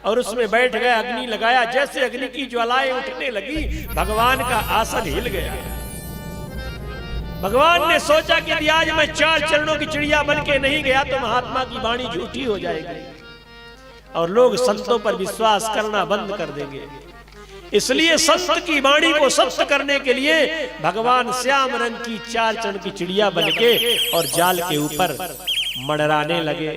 और उसमें बैठ गया, अग्नि लगाया। जैसे अग्नि की ज्वालाएं उठने लगी, भगवान का आसन हिल गया। भगवान ने सोचा कि यदि आज मैं 4 चरणों की चिड़िया बन के नहीं गया तो महात्मा की वाणी झूठी हो जाएगी और लोग संतों पर विश्वास करना बंद कर देंगे। इसलिए संत की वाणी को सत्य करने के लिए भगवान श्याम रंग की 4 चरण की चिड़िया बनके और जाल के ऊपर मंडराने लगे।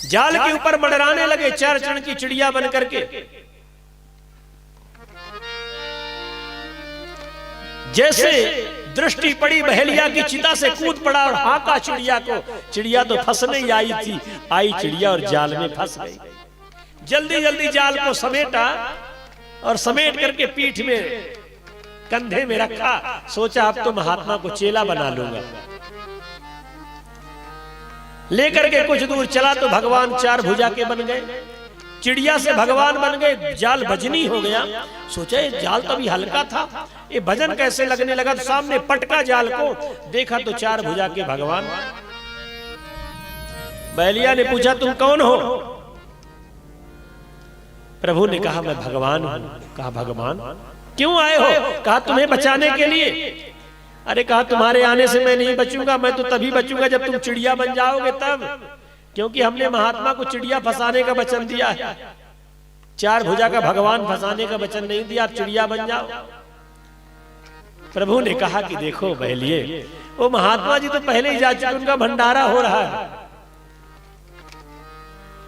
जाल के ऊपर मंडराने लगे 4 चरण की चिड़िया बन करके। जैसे दृष्टि पड़ी बहेलिया की चिता से कूद पड़ा और हाका चिड़िया को। चिड़िया तो फंसने ही आई थी, आई चिड़िया और जाल में फंस गई। जल्दी जल्दी जाल को समेटा और समेट करके पीठ में कंधे में रखा। सोचा अब तो महात्मा को चेला बना लूंगा। लेकर के कुछ दूर चला तो भगवान 4 भुजा के बन गए। चिड़िया से भगवान बन गए, जाल भजनी हो गया। सोचा ये जाल तो अभी हल्का था, ये भजन कैसे लगने लगा। तो सामने पटका जाल को, देखा तो 4 भुजा के भगवान। बहेलिया ने पूछा तुम कौन हो? प्रभु ने कहा मैं भगवान हूं। कहा भगवान क्यों आए हो? कहा तुम्हें बचाने के लिए। अरे कहा तुम्हारे आने से मैं नहीं बचूंगा, मैं तो तभी बचूंगा जब तुम चिड़िया बन जाओगे तब, क्योंकि हमने महात्मा को चिड़िया फंसाने का वचन दिया है। 4 भुजा का भगवान फंसाने का वचन नहीं दिया, आप चिड़िया बन जाओ। प्रभु ने कहा कि देखो बहलिए, वो महात्मा जी तो पहले ही जा चुके, उनका भंडारा हो रहा है,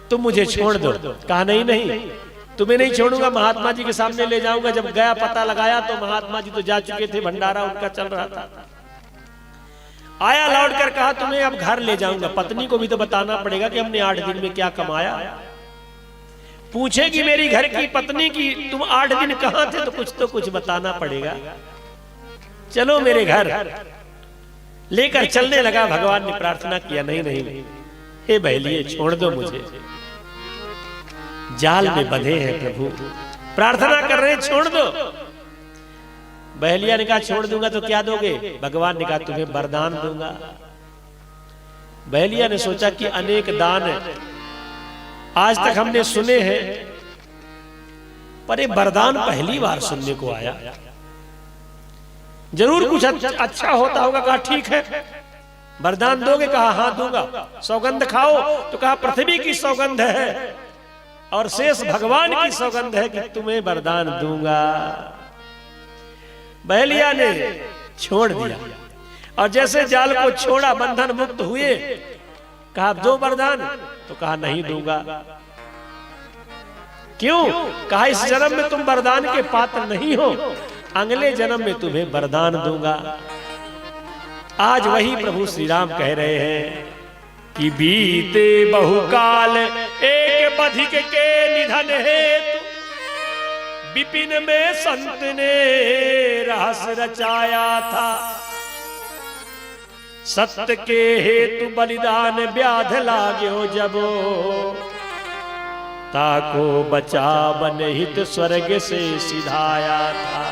तुम मुझे छोड़ दो। कहा नहीं नहीं, तुम्हें नहीं छोड़ूंगा, महात्मा जी के सामने ले जाऊंगा। जब गया पता लगाया तो महात्मा जी तो जा चुके थे, भंडारा उनका चल रहा था। आया लौट कर कहा तुम्हें अब घर ले जाऊंगा। पत्नी को भी तो बताना पड़ेगा कि हमने 8 दिन में क्या कमाया। पूछेगी मेरी घर की पत्नी की तुम 8 दिन कहां थे, तो कुछ बताना पड़ेगा। चलो मेरे घर। लेकर चलने लगा। भगवान ने प्रार्थना किया नहीं नहीं, हे बहलिए छोड़ दो मुझे, जाल में बंधे हैं प्रभु, प्रार्थना कर रहे हैं छोड़ दो। बहलिया ने कहा छोड़ दूंगा तो क्या दोगे? भगवान ने कहा तुम्हें वरदान दूंगा। बहलिया ने सोचा कि अनेक दान आज तक हमने सुने हैं, पर ये वरदान पहली बार सुनने को आया, जरूर कुछ अच्छा होता होगा। कहा ठीक है वरदान दोगे? कहा हाँ दूंगा। सौगंध खाओ? तो कहा पृथ्वी की सौगंध है और शेष भगवान की सौगंध है कि तुम्हें वरदान दूंगा। बहलिया ने छोड़ दिया और जैसे जाल को छोड़ा बंधन मुक्त हुए। कहा दो वरदान? तो कहा नहीं दूंगा। क्यों? कहा इस जन्म में तुम वरदान के पात्र नहीं हो, अगले जन्म में तुम्हें वरदान दूंगा। आज वही प्रभु श्री राम कह रहे हैं कि बीते बहुकाल एक बधिक के निधन हेतु विपिन में संत ने रहस्य रचाया था। सत्य के हेतु बलिदान व्याध लाग्यो जबो, ताको बचा बन हित स्वर्ग से सिधाया था।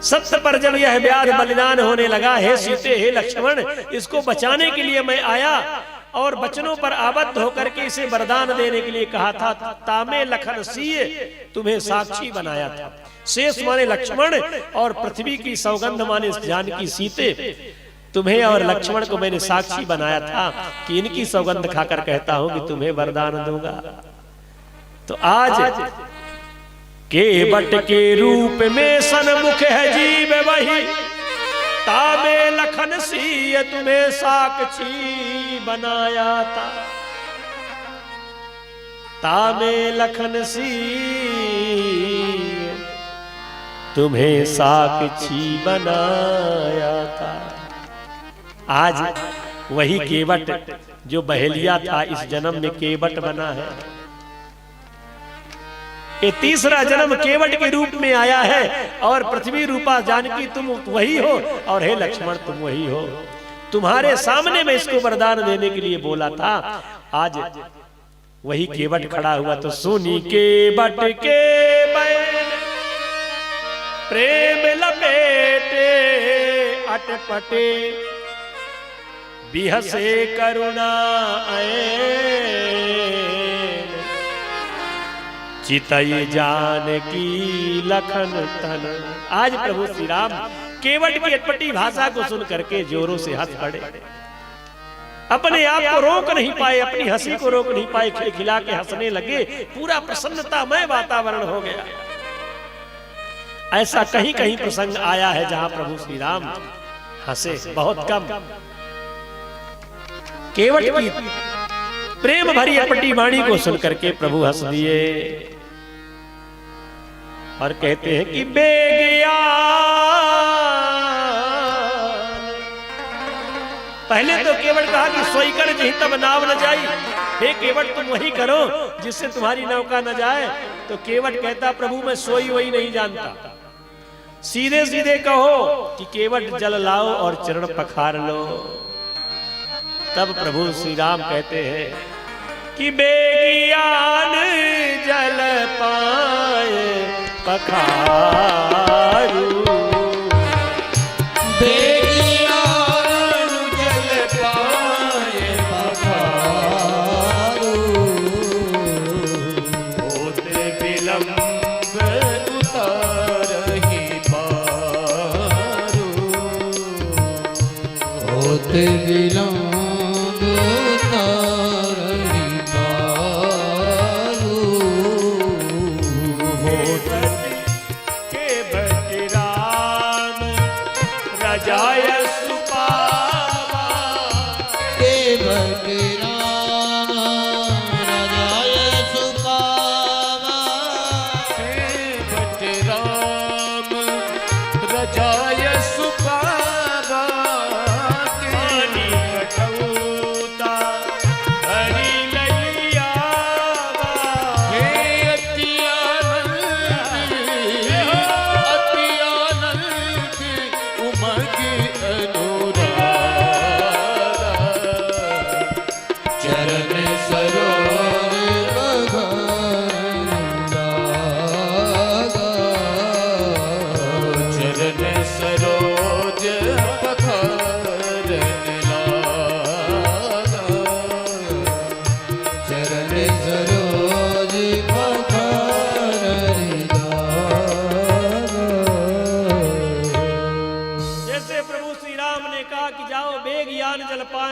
सत्य पर जब यह व्याध बलिदान होने लगा, हे सीते हे लक्ष्मण, इसको बचाने के लिए मैं आया और वचनों पर आबद्ध होकर के इसे वरदान देने के लिए कहा था। तामे लखन सीए, तुम्हें साक्षी बनाया था। शेष माने लक्ष्मण और पृथ्वी की सौगंध माने जानकी सीते, तुम्हें और लक्ष्मण को मैंने साक्षी बनाया था कि इनकी सौगंध खाकर कहता हूं कि तुम्हें वरदान दूंगा। तो आज केवट के रूप में सन्मुख है जीव वही, तामे लखन सीय तुम्हें साक्षी बनाया था। तामे लखन सीय तुम्हें साक्षी बनाया था। आज वही केवट जो बहेलिया था इस जन्म में केवट बना है। ये तीसरा जन्म केवट के रूप में आया है और पृथ्वी रूपा जानकी तुम वही हो और हे लक्ष्मण तुम वही हो। तुम्हारे सामने मैं इसको वरदान देने के लिए बोला था। आज वही केवट खड़ा हुआ। तो सुनी केवट के बैन प्रेम लपेटे अटपटे बिहसे करुणा ऐन चितई जानकी लखन तन। आज प्रभु श्री राम केवट की अटपटी भाषा को सुन करके जोरों से हंस पड़े। अपने आप को रोक नहीं पाए, अपनी हंसी को रोक नहीं पाए, खिलखिला के हंसने लगे। पूरा प्रसन्नतामय वातावरण हो गया। ऐसा कहीं कहीं प्रसंग आया है जहां प्रभु श्री राम हंसे, बहुत कम। केवट की प्रेम भरी अटपटी वाणी को सुन करके प्रभु हंस दिए और कहते हैं कि बेगिया। पहले तो केवट कहा कि सोई कर जही तब नाव न जाई। हे केवट तुम वही करो जिससे तुम्हारी नौका न जाए। तो केवट कहता प्रभु मैं सोई वही नहीं जानता, सीधे सीधे कहो कि केवट जल लाओ और चरण पखार लो। तब प्रभु श्री राम कहते हैं कि बेगियान जल पाए पखारू। विलंब तारहि पारू। के बट राम रजाय सुपावा। के बट राम रजाय सुपावा। के बट राम रजाय सुपावा।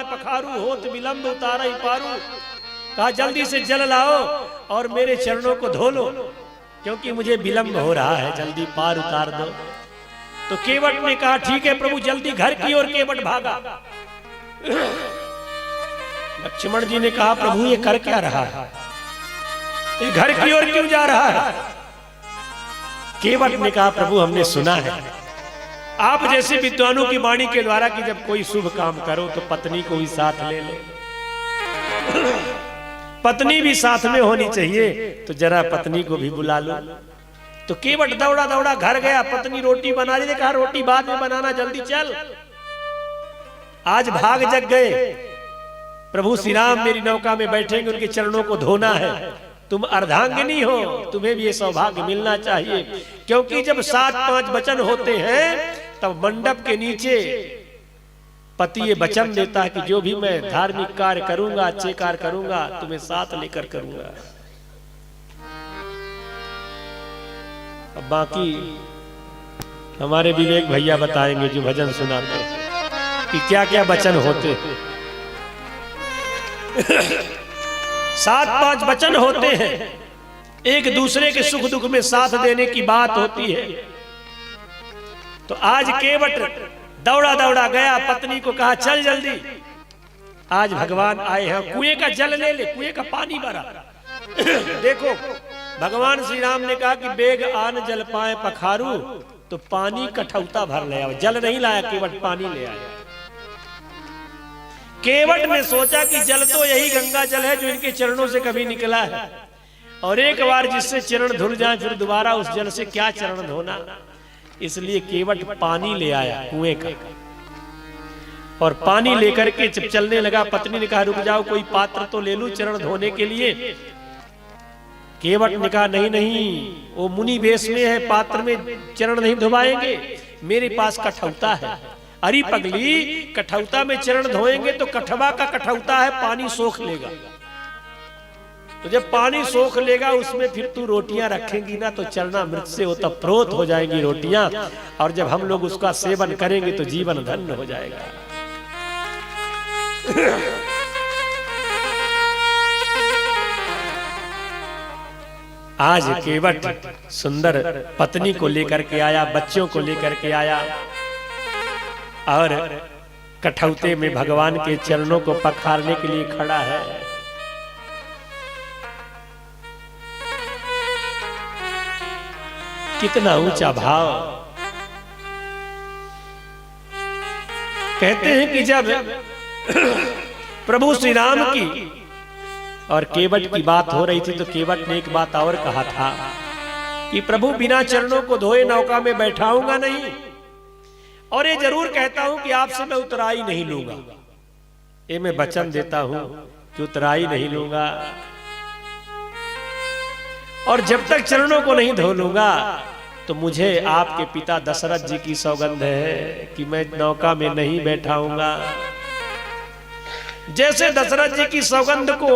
पखारू होत विलंब उतारा ही पारू। कहा जल्दी से जल लाओ और मेरे चरणों को धो लो, क्योंकि मुझे विलंब हो रहा है, जल्दी पार उतार दो। तो केवट ने कहा ठीक है प्रभु। जल्दी घर की ओर केवट भागा। लक्ष्मण जी ने कहा प्रभु ये कर क्या रहा है, ये घर की ओर क्यों जा रहा है? केवट ने कहा प्रभु हमने सुना है आप जैसे विद्वानों की वाणी के द्वारा कि जब कोई शुभ काम करो तो पत्नी को भी साथ ले लो। पत्नी भी साथ में होनी चाहिए, तो जरा पत्नी को भी बुला लो। तो केवट दौड़ा दौड़ा घर गया। पत्नी रोटी बना रही थी, कहा रोटी बाद में बनाना, जल्दी चल। आज भाग जग गए। प्रभु श्री राम मेरी नौका में बैठेंगे, उनके चरणों को धोना है। तुम अर्धांगिनी हो, तुम्हें भी ये सौभाग्य मिलना चाहिए। क्योंकि जब 7-5 वचन होते हैं तब मंडप के नीचे पति ये वचन देता है कि जो भी मैं धार्मिक कार्य करूंगा, अच्छे कार्य करूंगा, तुम्हें साथ लेकर करूंगा। अब बाकी हमारे विवेक भैया बताएंगे जो भजन सुनाते हैं कि क्या क्या वचन होते हैं। 7-5 वचन होते हैं, एक दूसरे के सुख दुख में साथ देने की बात होती है। तो आज केवट दौड़ा दौड़ा गया, पत्नी को कहा चल जल्दी, आज भगवान आए हैं, कुएं का जल ले ले। कुएं का पानी भरा। देखो भगवान श्री राम ने कहा कि बेग आन जल पाए पखारू, तो पानी कठौता भर ले आओ। जल नहीं लाया केवट, पानी ले आया। केवट ने सोचा कि जल तो यही गंगा जल है जो इनके चरणों से कभी निकला है, और एक बार जिससे चरण धुल जाए फिर दोबारा उस जल से क्या चरण धोना। इसलिए केवट पानी ले आया कुएं का, और पानी लेकर के जब चलने लगा, पत्नी ने कहा रुक जाओ, कोई पात्र तो ले लूं चरण धोने के लिए। केवट ने कहा नहीं नहीं, वो मुनि वेश में है, पात्र में चरण नहीं धुवाएंगे, मेरे पास कठौता है। अरे पगली, कठौता में चरण धोएंगे तो कठवा का कठौता है, पानी सोख लेगा। तो जब पानी सोख लेगा उसमें फिर तू रोटियां रखेंगी ना तो चरणामृत से वो तप्रोत हो जाएंगी रोटियां, और जब हम लोग उसका सेवन करेंगे तो जीवन धन्य हो जाएगा। आज केवट सुंदर पत्नी को लेकर के आया, बच्चों को लेकर के आया, और कठौते में भगवान के चरणों को पखारने के लिए खड़ा है। कितना ऊंचा भाव। कहते हैं कि जब प्रभु श्री राम की और केवट की बात हो रही थी तो केवट ने एक बात और कहा था कि प्रभु बिना चरणों को धोए नौका में बैठाऊंगा नहीं, और ये जरूर कहता हूं कि आपसे मैं उतराई नहीं लूंगा। ये मैं वचन देता हूं कि उतराई नहीं लूंगा, और जब तक चरणों को नहीं धो लूंगा तो मुझे आपके पिता दशरथ जी की सौगंध है कि मैं नौका में नहीं बैठाऊंगा। जैसे दशरथ जी की सौगंध को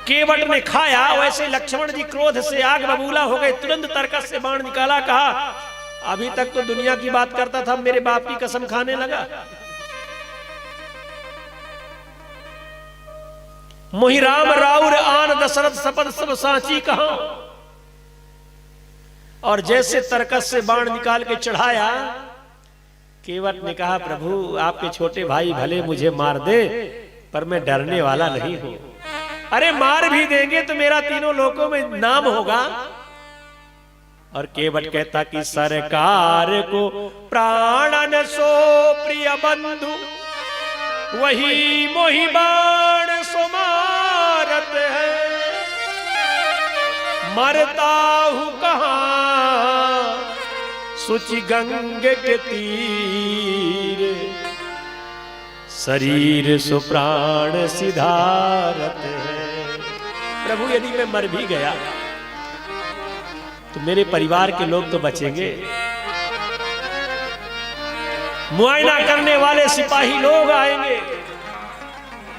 केवट ने खाया, वैसे लक्ष्मण जी क्रोध से आग बबूला हो गए। तुरंत तरकस से बाण निकाला, कहा अभी तक तो दुनिया की बात करता था, मेरे बाप की कसम खाने लगा। मोहि राम राउर आन दशरथ सपन सब सांची कहा। और जैसे तरकस से बाण निकाल के चढ़ाया, केवट ने कहा प्रभु आपके छोटे भाई भले मुझे मार दे, पर मैं डरने वाला नहीं हूं। अरे मार भी देंगे तो मेरा तीनों लोकों में नाम होगा। और केवट कहता कि सरकार को प्राणन सो प्रिय बंधु, वही मोहि बाण सो मारत है। मरता हूं कहां सुचि गंग के तीर, शरीर सो प्राण सिधारत है। प्रभु यदि मैं मर भी गया तो मेरे परिवार के लोग तो बचेंगे। मुआयना करने वाले सिपाही लोग आएंगे,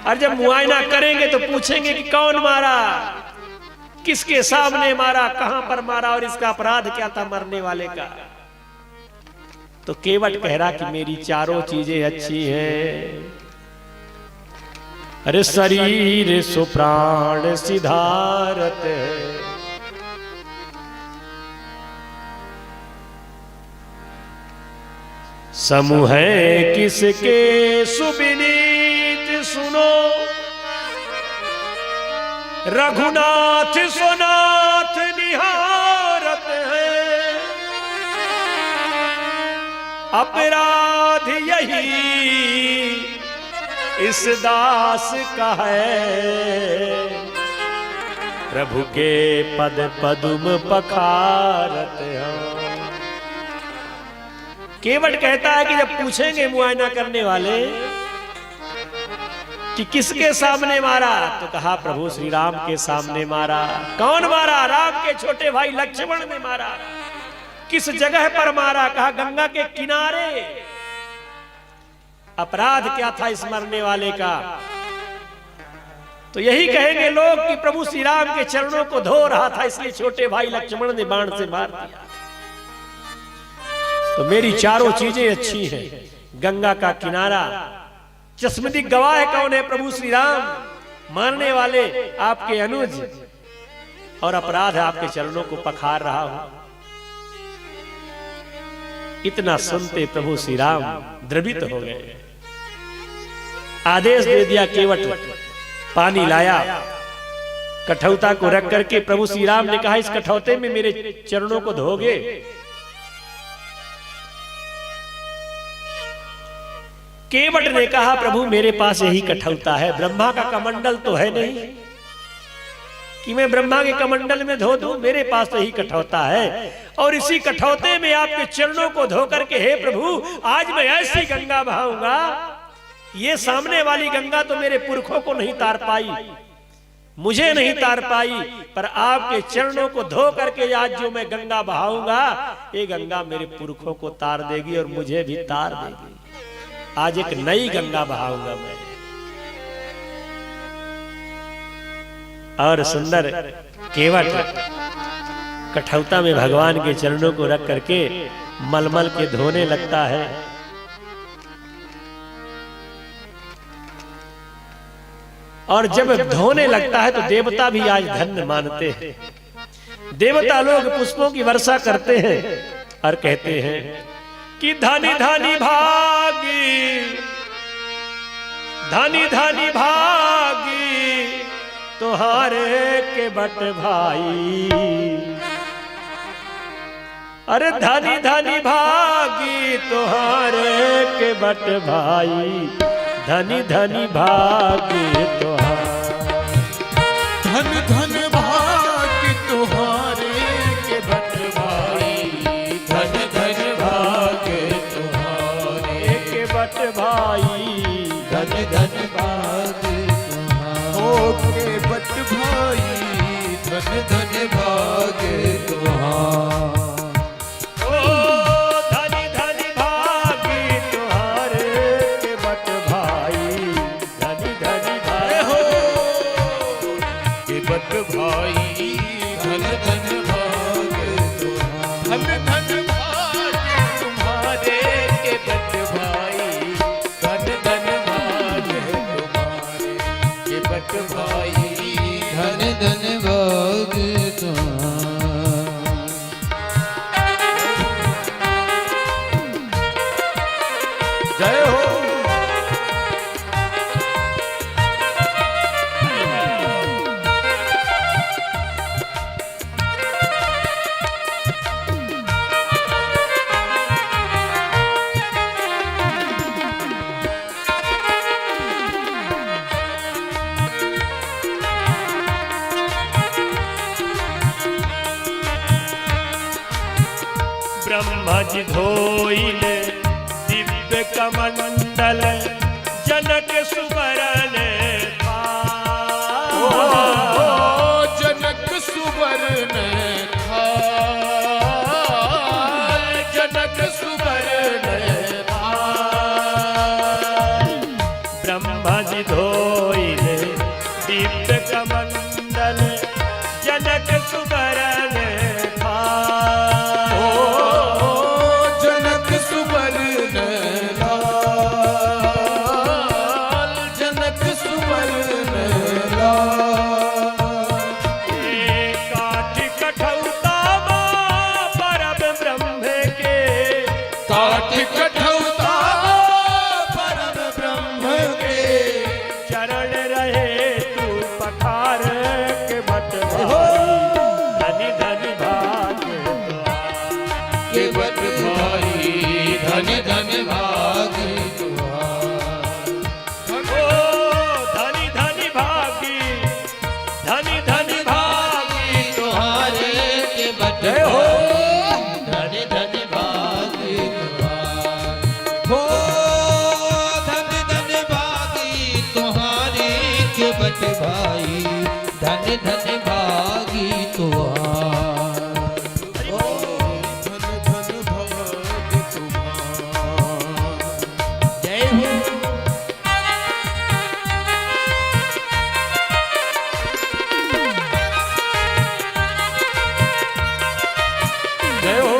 और जब मुआयना करेंगे तो पूछेंगे कि कौन मारा, किसके सामने मारा, कहां पर मारा, और इसका अपराध क्या था मरने वाले का। तो केवट कह रहा कि मेरी चारों चीजें अच्छी हैं। अरे शरीर सो प्राण सिधारत है। समूह किसके सुविनीत सुनो, रघुनाथ सोनाथ निहारत है। अपराध यही इस दास का है, प्रभु के पद पदुम पखारत है। केवट कहता है कि जब पूछेंगे मुआयना करने वाले कि किसके सामने मारा, तो कहा प्रभु श्री राम के सामने मारा। कौन मारा? राम के छोटे भाई लक्ष्मण ने मारा। किस जगह पर मारा? कहा गंगा के किनारे। अपराध क्या था इस मरने वाले का? तो यही कहेंगे लोग कि प्रभु श्री राम के चरणों को धो रहा था, इसलिए छोटे भाई लक्ष्मण ने बाण से मार दिया। तो मेरी चारों चीजें अच्छी हैं। गंगा का किनारा, चश्मदीद गवाह कौन है? प्रभु श्री राम। मारने वाले आपके अनुज, और अपराध आपके चरणों को पखार रहा हूं। इतना सुनते प्रभु श्री राम द्रवित हो गए। आदेश दे दिया, केवट पानी लाया, कठौता को रख करके प्रभु श्री राम ने कहा इस कठौते में मेरे चरणों को धोगे। केवट ने कहा प्रभु मेरे पास यही कठौता है, ब्रह्मा का कमंडल तो है नहीं कि मैं ब्रह्मा के कमंडल में धो दूं। मेरे पास तो यही कठौता है, और इसी कठौते में आपके चरणों को धो करके हे प्रभु आज मैं ऐसी गंगा बहाऊंगा, ये सामने वाली गंगा तो मेरे पुरखों को नहीं तार पाई, मुझे नहीं तार पाई, पर आपके चरणों को धो करके आज जो मैं गंगा बहाऊंगा, ये गंगा मेरे पुरखों को तार देगी और मुझे भी तार देगी। आज एक नई गंगा बहाऊंगा मैं। और सुंदर केवट कठौता में भगवान के चरणों को रख करके मलमल के धोने लगता है। और जब धोने लगता है तो देवता भी आज धन्य मानते हैं। देवता लोग पुष्पों की वर्षा करते हैं और कहते हैं कि धनी धनी भागी, धनी धनी भागी तुम्हारे के बट भाई। अरे धनी धनी भागी तुम्हारे के बट भाई, धनी धनी भागी तुम्हारे, धन धन भागी तुम्हारे के बट भाई, धन धन भागे तुम्हारे के बट भाई, धन धन भागे तुम्हारे के बट भाई, धन धन भागे तुम्हारे। बट भाई धन धन भागे तुम्हारे, धन धन भागे तुम्हारे के बट भाई, धन धन भागे तुम्हारे के बट भाई, धन धन भागे तुम्हारे। जय हो। ब्रह्मा जी धोइल दिव्य कमंडल, जनक सुबरन जनक सुबरन जनक सुबरन। ब्रह्मा जी धोइल दिव्य कमंडल, जनक सुबरन जनक सुबरन लाल, जनक सुबरन लाल। काठ कठौता परम ब्रह्म के, काठ कठौता परम ब्रह्म के, चरण रहे तू पखार के बट भाई, धनी धनी भाग्य के बट भाई, धन धन भागी तुम्हारे। धनी धनी भागी, धनी धनी भागी तुम्हारे के बट हो, धन धन भागी तुम्हारे। हो धन धन भागी तुम्हारे के बट भाई, धन धन भागी तुम्हारे। जय हो। जय हो।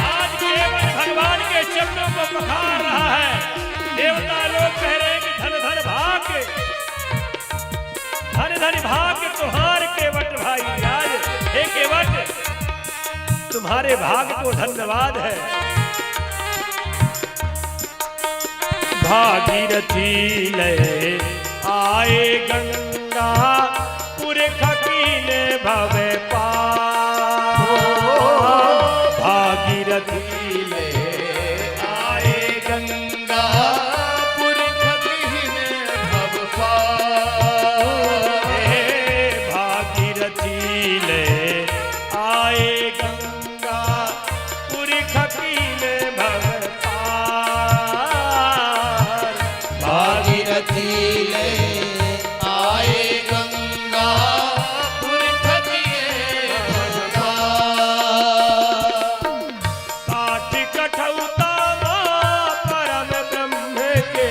आज केवल भगवान के चरणों को पखार रहा है। देवता लोग कह रहे हैं कि धन धन भाग्य, धन धन भाग्य तुम्हारे केवट भाई। आज हे केवट, तुम्हारे भाग्य को धन्यवाद है। भागीरथी लय आए गंगा, पुरख कीने भवे पार। भागीरथी लय आए गंगा, पुरख कीने भव पार। भागीरथी ले आए गंगा पुर ठगिए काठ कठौता परम ब्रह्म के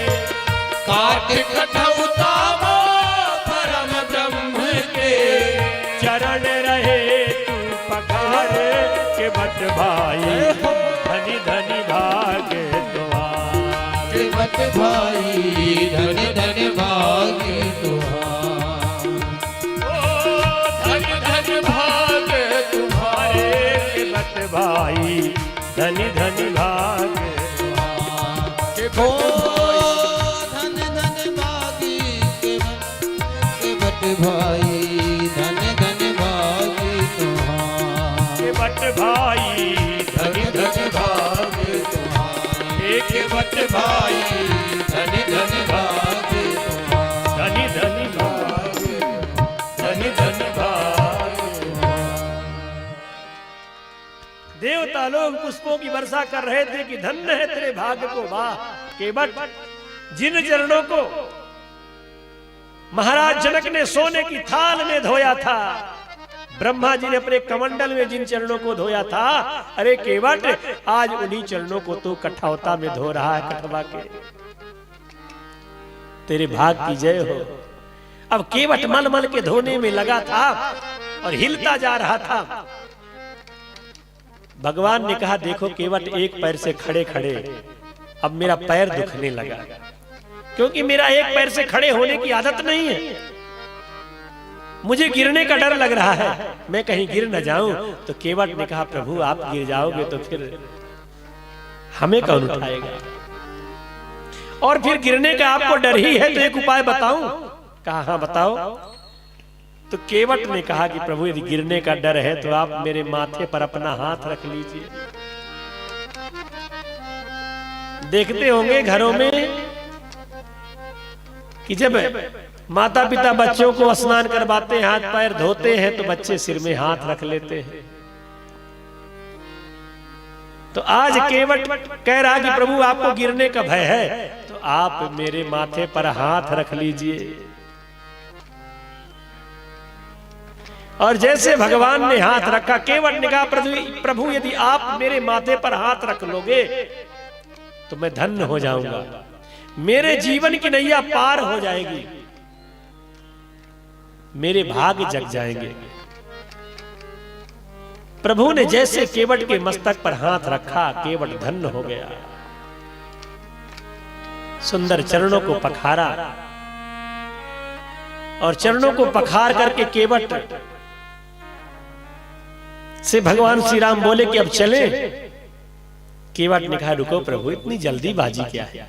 काट कठौता परम ब्रह्म के चरण रहे तू पखार के बट भाई धनी धनी भाग तुम्हारे मत भाई धन धन भागी तुहार धन धन भाग तुम्हारे के बट भाई धनी धनी भाग के भो धन धन भागी के बट भाई धन धन भागी तुहार के बट भाई धनी धनी भाग एक बट भाई धन धन भागी तुहार धनी धनी भाग धनी धनी भाग देवता लोग पुष्पों की वर्षा कर रहे थे कि धन्य है तेरे भाग्य को वाह केवट जिन चरणों को महाराज जनक ने सोने की थाल में धोया था, ब्रह्मा जी ने अपने कमंडल में जिन चरणों को धोया था, अरे केवट आज उन्हीं चरणों को तू कठौता में धो रहा है कठवा के। तेरे भाग की जय हो। अब केवट मल मल के धोने में लगा था और हिलता जा रहा था। भगवान ने कहा देखो केवट एक पैर से खड़े खड़े अब मेरा पैर दुखने लगा, क्योंकि मेरा एक पैर से खड़े होने की आदत नहीं है, मुझे गिरने का डर लग रहा है, मैं कहीं गिर न जाऊं। तो केवट ने कहा प्रभु आप गिर जाओगे तो फिर हमें कौन उठाएगा, और फिर गिरने का आपको डर ही है तो एक उपाय बताऊं। कहा हाँ बताओ। तो केवट ने कहा कि प्रभु यदि गिरने का डर है तो आप मेरे माथे पर अपना हाथ रख लीजिए। देखते होंगे घरों में कि जब माता पिता बच्चों को स्नान करवाते हैं, हाथ पैर धोते हैं, तो बच्चे सिर में हाथ रख लेते हैं। तो आज केवट कह रहा कि प्रभु आपको गिरने का भय है तो आप मेरे माथे पर हाथ रख लीजिए। और जैसे भगवान ने हाथ रखा, केवट ने कहा प्रभु यदि आप मेरे माथे पर हाथ रख लोगे तो मैं धन्य हो जाऊंगा, मेरे जीवन की नैया पार हो जाएगी, मेरे भाग जग जाएंगे। प्रभु ने जैसे केवट के मस्तक पर हाथ रखा, केवट धन्य हो गया। सुंदर चरणों को पखारा और चरणों को पखार करके केवट से भगवान श्री राम बोले कि अब चले। केवट ने कहा रुको प्रभु इतनी जल्दी बाजी क्या है,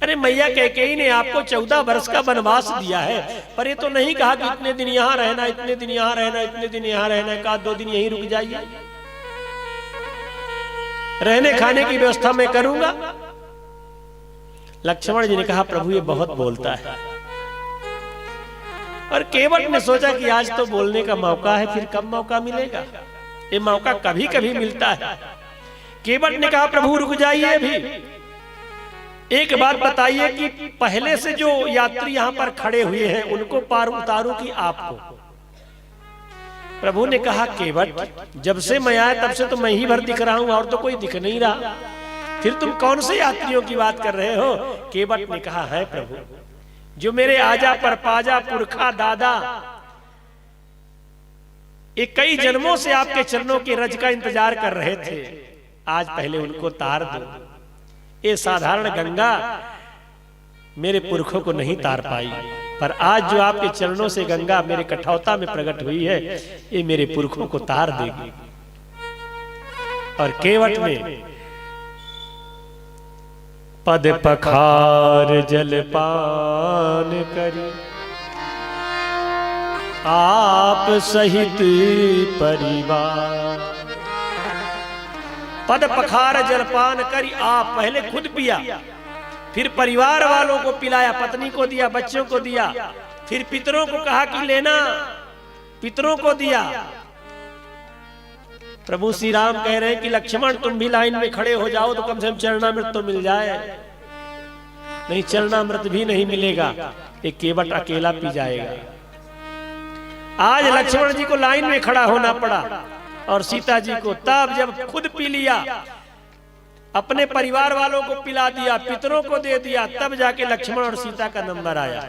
अरे मैया कैकेयी ने आपको 14 वर्ष का वनवास दिया है, पर ये तो नहीं कहा कि इतने दिन यहाँ रहना, इतने दिन यहाँ रहना, इतने दिन यहाँ रहना, कहा 2 दिन यहीं रुक जाइए, रहने खाने की व्यवस्था मैं करूंगा। लक्ष्मण जी ने कहा प्रभु ये बहुत बोलता है। और केवट ने सोचा कि आज तो बोलने का मौका है, फिर कब मौका मिलेगा, ये मौका कभी कभी मिलता है। केवट ने कहा प्रभु रुक जाइए भी, एक बात बताइए कि पहले से जो यात्री यहाँ पर खड़े हुए हैं उनको पार उतारूं कि आपको। प्रभु ने कहा केवट जब से मैं आया तब से तो मैं ही भर दिख रहा हूं, और तो कोई दिख नहीं रहा, फिर तुम कौन से यात्रियों की बात कर रहे हो। केवट ने कहा है प्रभु जो मेरे आजा पर पाजा पुरखा दादा ये कई जन्मों से आपके चरणों के रज का इंतजार कर रहे थे, आज पहले उनको तार दो। ये साधारण गंगा मेरे पुरखों को नहीं तार पाई, पर आज जो आपके चरणों से गंगा मेरे कठौता में प्रकट हुई है ये मेरे पुरखों को तार देगी। और केवट ने पद पखार जलपान करी आप सहित परिवार। पद पखार जलपान करी आप, पहले खुद पिया, फिर परिवार वालों को पिलाया, पत्नी को दिया, बच्चों को दिया, फिर पितरों को कहा कि लेना, पितरों को दिया। प्रभु श्री राम कह रहे हैं कि लक्ष्मण तुम भी लाइन में खड़े हो जाओ तो कम से कम चरणामृत तो मिल जाए। नहीं चरणामृत भी नहीं मिलेगा, एक केवट अकेला पी जाएगा। आज लक्ष्मण जी को लाइन में खड़ा होना पड़ा और सीता जी को तब जब खुद पी लिया, अपने परिवार वालों को पिला दिया, पितरों को दे दिया, तब जाके लक्ष्मण और सीता का नंबर आया।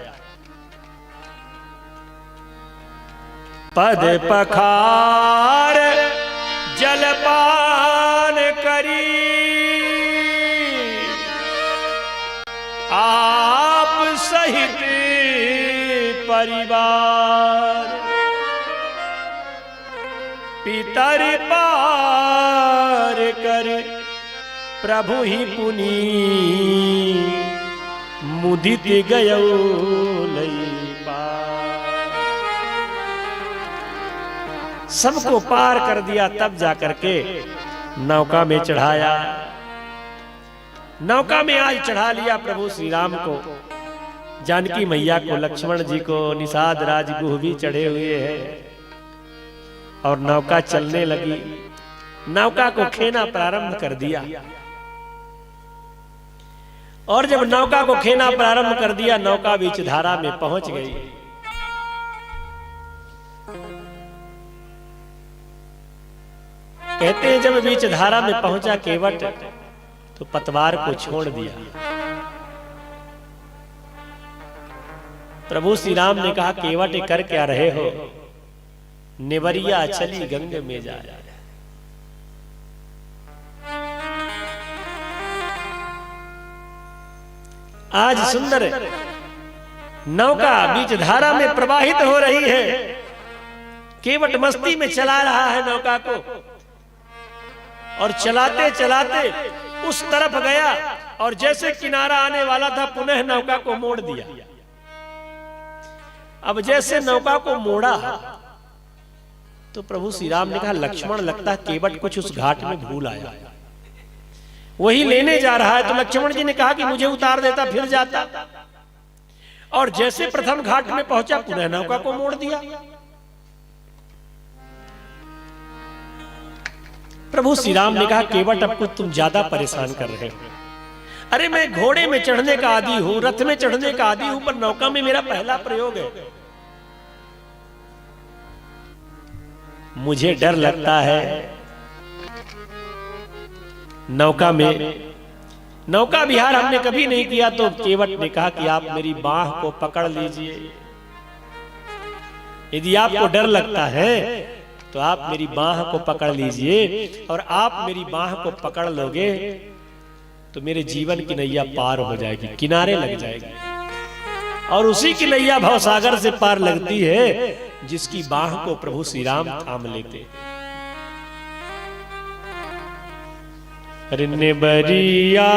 पद पखार जलपान करी आप सहित परिवार, पितर पार कर प्रभु ही पुनी मुदित गयो लई पार। सबको पार कर दिया, तब जाकर के नौका में चढ़ाया। नौका में आज चढ़ा लिया प्रभु श्री राम को, जानकी मैया को, लक्ष्मण जी को, निषाद राजगुह भी चढ़े हुए हैं और नौका चलने लगी। नौका को खेना प्रारंभ कर दिया और जब नौका को खेना प्रारंभ कर दिया, नौका बीच धारा में पहुंच गई। कहते हैं जब बीच धारा में पहुंचा केवट तो पतवार को छोड़ दिया। प्रभु श्री राम ने कहा, केवट कर क्या रहे हो? नेवरिया चली गंग में जाए। आज सुंदर नौका बीच धारा में प्रवाहित हो रही है, केवट मस्ती में चला रहा है नौका को और चलाते चलाते उस तरफ गया और जैसे किनारा आने वाला था पुनः नौका को मोड़ दिया। अब जैसे नौका को मोड़ा तो प्रभु श्री राम ने कहा, लक्ष्मण लगता है केवट कुछ उस घाट में भूल आया, वही लेने जा रहा है। तो लक्ष्मण जी ने कहा कि मुझे उतार देता फिर जाता, और जैसे प्रथम घाट में पहुंचा पुनः नौका को मोड़ दिया। प्रभु श्री राम ने कहा, केवट अब कुछ तुम ज्यादा परेशान कर रहे हो। अरे मैं घोड़े में चढ़ने का आदी हूं, रथ में चढ़ने का आदी हूं, पर नौका में मेरा पहला प्रयोग है। मुझे डर लगता है नौका में, नौका विहार हमने कभी नहीं किया। तो केवट ने कहा कि आप मेरी बाह को पकड़ लीजिए, यदि आपको डर लगता है तो आप मेरी बाह को पकड़ लीजिए, और आप मेरी बाह को पकड़ लोगे तो मेरे जीवन की नैया पार हो जाएगी, किनारे लग जाएगी। और उसी की नैया भवसागर से पार लगती है जिसकी बाह को प्रभु श्री राम थाम लेते। रिन्नेबरिया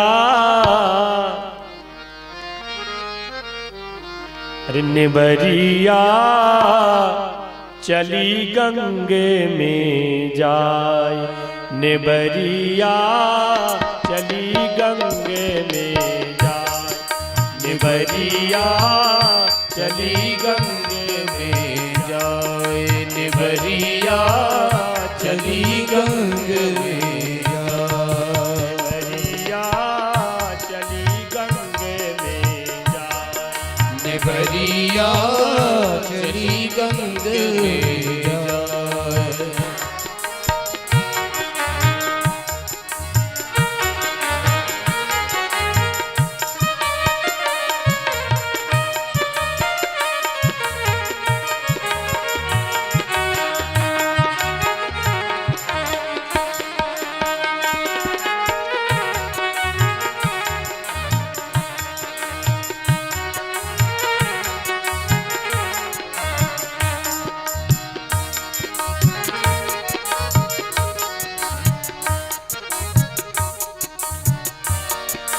रिन्नेबरिया चली गंगे में जाए, नेबरिया चली गंगे में जाए, नेबरिया चली गंगे में जाए, नेबरिया चली गंगे में जाए, नेबरिया चली गंगे में जाए, नेबरिया चली गंगे में जाए।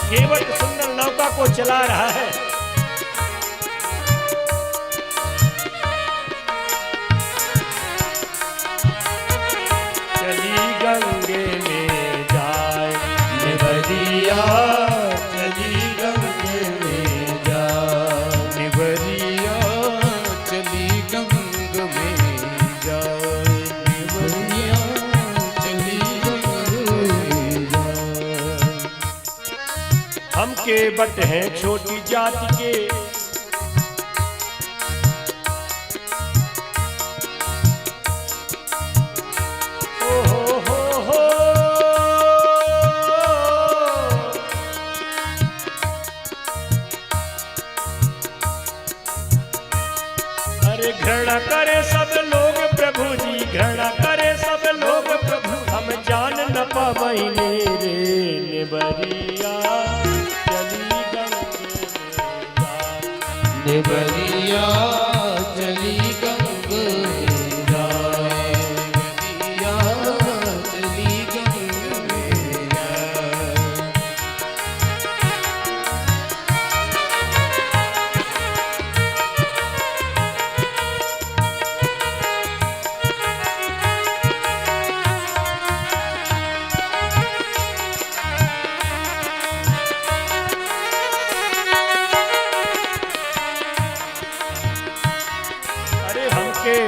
केवट सुंदर नौका को चला रहा है। चली गंगे में जाए, नेबरिया चली गंगे में जाए, नेबरिया चली गंग में जाए, नेबरिया चली गंग में जाए। हम के केवट हैं छोटी जाति के, घृणा करे सब लोग प्रभु जी, घृणा करे सब लोग प्रभु, हम जान न पावैने रे निबरिया चली गंगे निबरिया चली गंगे निबरिया चली गंगे।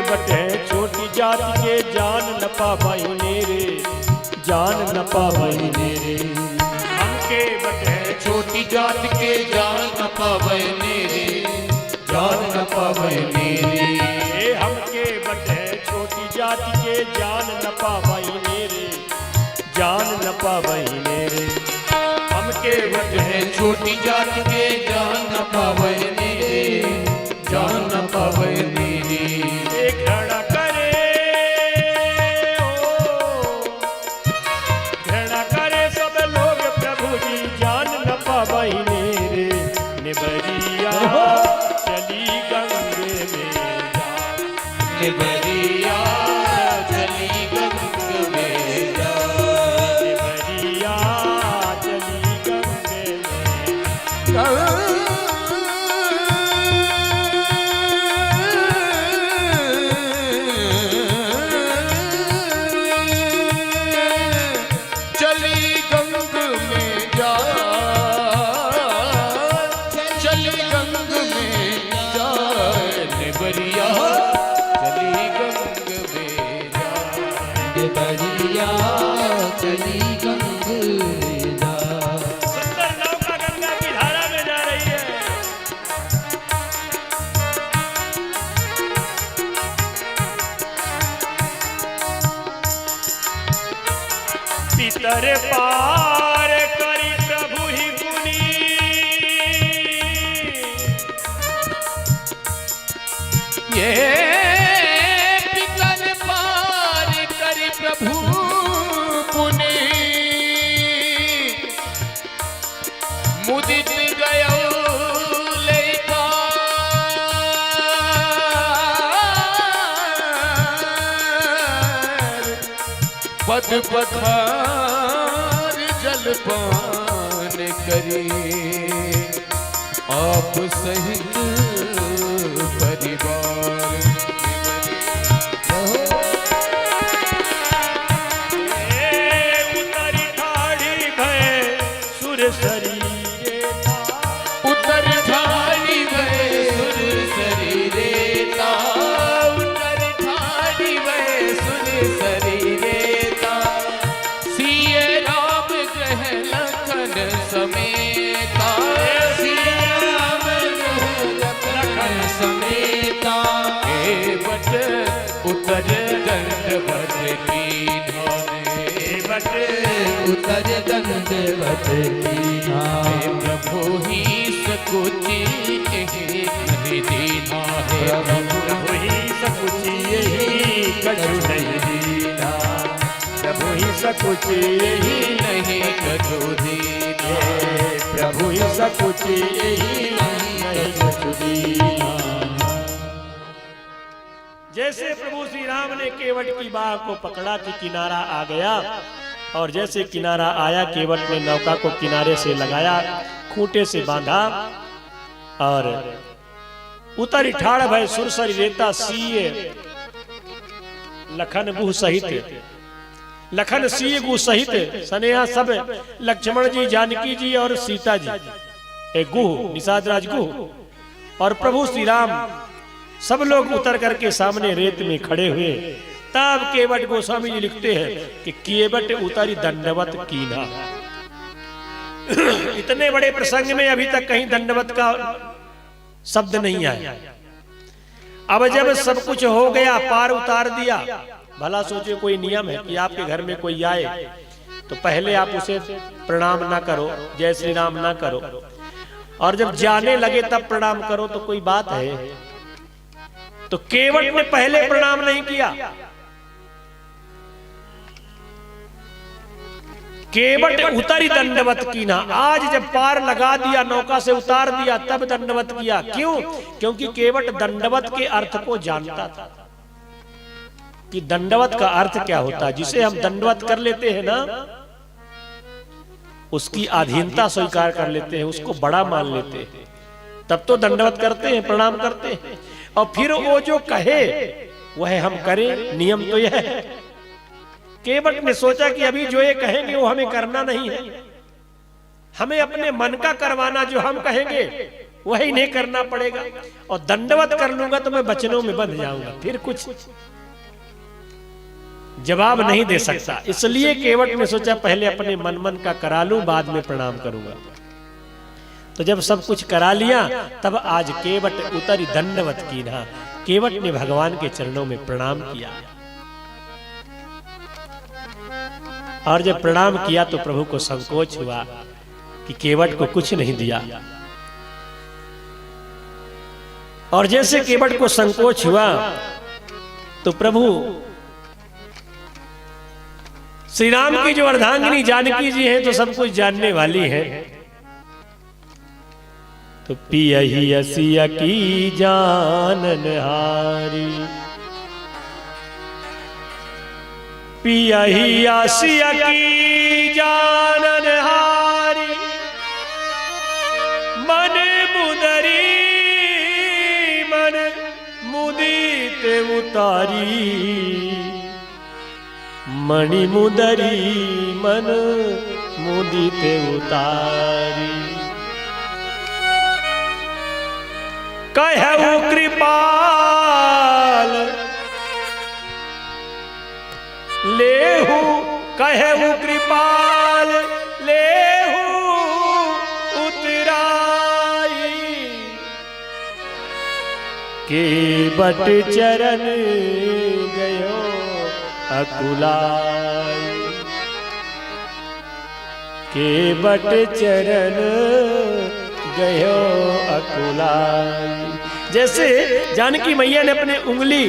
बट है छोटी जाति के, जान न पावैने रे, जान न पावैने रे। हमके बट है छोटी जाति के, जान न पावैने रे, जान न पावैने रे। हमके बट है छोटी जाति के, जान न पावैने रे, जान न पावैने रे। हमके बट है छोटी जाति के, जान न पावैने रे, जान न पावैने रे। घृणा करे घृणा करे सब लोग प्रभु जी, जान न पावैने रे निबरिया चली गंगे में जा, निबरिया चली गंगे में जा, निबरिया चली गंगे में। चली गंगा। सुंदर नौका गंगा की धारा में जा रही है। पितर पार करी प्रभु ही पुनी, ये पितर पार करी प्रभु पुनि, मुदित गयो लेखा पद पथार जलपान करी, आप सहित परिवार उतरी ठाड़ी भय सुर शरीरे ता, उतर ठाड़ी भय सुर शरीरे ता, उतर ठाड़ी भय सुर शरीरे ता। सिय राम ग्रह लखन समेता, सिय राम ग्रह लखन समेता। हे बट उतर दंडवत कीन्हा, बट उतर दंडवत कीन्हा। प्रभु ही सकुचि नहीं दीना है, प्रभु ही सकुच यही कछु नहीं दीना, प्रभु ही सकुच यही नहीं कछु दीना। प्रभु ही सकुच यही नहीं कछु दीना। जैसे प्रभु श्री राम ने केवट की बाह को पकड़ा कि किनारा आ गया, और जैसे किनारा आया केवट ने नौका को किनारे से लगाया, खूंटे से बांधा और उतर ठाड़ भय सुरसरी रेता सीए लखन गुह सहित, लखन सीए गुह सहित सनेहा सब लक्ष्मण जी, जानकी जी और सीता जी, एक गुह निषाद राज गुह और प्रभु श्री राम सब लोग उतर करके सामने रेत में खड़े हुए। तब केवट गोस्वामी जी लिखते हैं कि केवट उतरी दंडवत कीना, इतने बड़े प्रसंग में अभी तक कहीं दंडवत का शब्द नहीं आया। अब जब सब कुछ हो गया, पार उतार दिया, भला सोचो कोई नियम है कि आपके घर में कोई आए तो पहले आप उसे प्रणाम ना करो, जय श्री राम ना करो, और जब जाने लगे तब प्रणाम करो, तो कोई बात है? तो केवट ने पहले प्रणाम नहीं किया। केवट उतरी दंडवत की ना। आज जब पार लगा दिया, नौका से उतार दिया, तब दंडवत किया। क्यों? क्योंकि केवट दंडवत के अर्थ को जानता था कि दंडवत का अर्थ क्या होता है। जिसे हम दंडवत कर लेते हैं ना, उसकी अधीनता स्वीकार कर लेते हैं, उसको बड़ा मान लेते हैं, तब तो दंडवत करते हैं, प्रणाम करते हैं। और फिर वो जो कहे वह हम करें, नियम तो यह है। केवट ने सोचा कि अभी जो ये कहेंगे वो हमें करना नहीं है, हमें अपने मन का करवाना, जो हम कहेंगे वही नहीं करना पड़ेगा, और दंडवत कर लूंगा तो मैं वचनों में बंध जाऊंगा, फिर कुछ जवाब नहीं दे सकता। इसलिए केवट ने सोचा पहले अपने मन का करा लूं, बाद में प्रणाम करूंगा। तो जब सब कुछ करा लिया, तब आज केवट उतरी दंडवत की ना। केवट ने भगवान के चरणों में प्रणाम किया, और जब प्रणाम किया तो प्रभु को संकोच हुआ कि केवट को कुछ नहीं दिया। और जैसे केवट को संकोच हुआ तो प्रभु श्री राम की जो अर्धांगिनी जानकी जी हैं तो सब कुछ जानने वाली हैं। तो पियहि असिया की जाननहारी, पियहि असिया की जाननहारी, मन मुदरी मन मुदित उतारी, मणि मुदरी मन मुदित उतारी। कहु कृपाल लेहु, कहु कृपाल लेहु उतराई, केवट चरण गयो अकुलाई, केवट चरण गयो अकुलाई। जैसे जानकी मैया ने अपने उंगली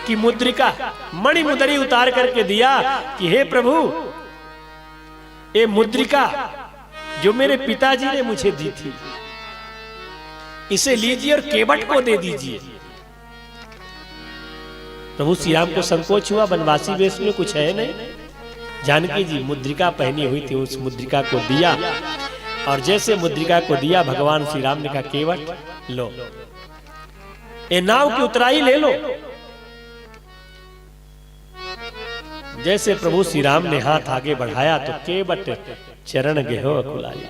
की मुद्रिका मणि मुदरी उतार करके दिया कि हे प्रभु, ये मुद्रिका जो मेरे पिताजी ने मुझे दी थी, इसे लीजिए और केवट को दे दीजिए। प्रभु श्री राम को संकोच हुआ, वनवासी वेश में कुछ है नहीं। जानकी जी मुद्रिका पहनी हुई थी, उस मुद्रिका को दिया, और जैसे मुद्रिका को दिया भगवान श्री राम ने कहा केवट लो, ये नाव की उतराई ले लो। जैसे प्रभु श्री राम ने हाथ आगे बढ़ाया तो केवट चरण गेहो अकुलाई,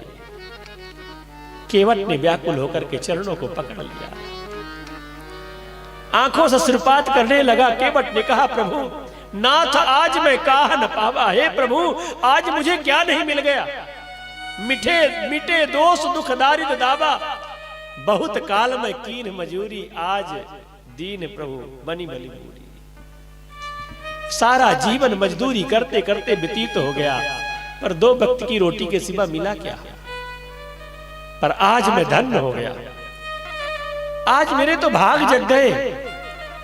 केवट ने व्याकुल होकर के चरणों को पकड़ लिया, आंखों से सिरपात करने लगा। केवट ने कहा प्रभु नाथ आज मैं काह न पावा, हे प्रभु आज मुझे क्या नहीं मिल गया, मिठे मिटे दोष दुख दारिद दावा, बहुत काल में कीन मजूरी, आज दीन प्रभु बनी बली पूरी। सारा जीवन मजदूरी करते करते व्यतीत हो गया, पर दो वक्त की रोटी के सिवा मिला क्या। पर आज मैं धन्य हो गया, आज मेरे तो भाग जग गए।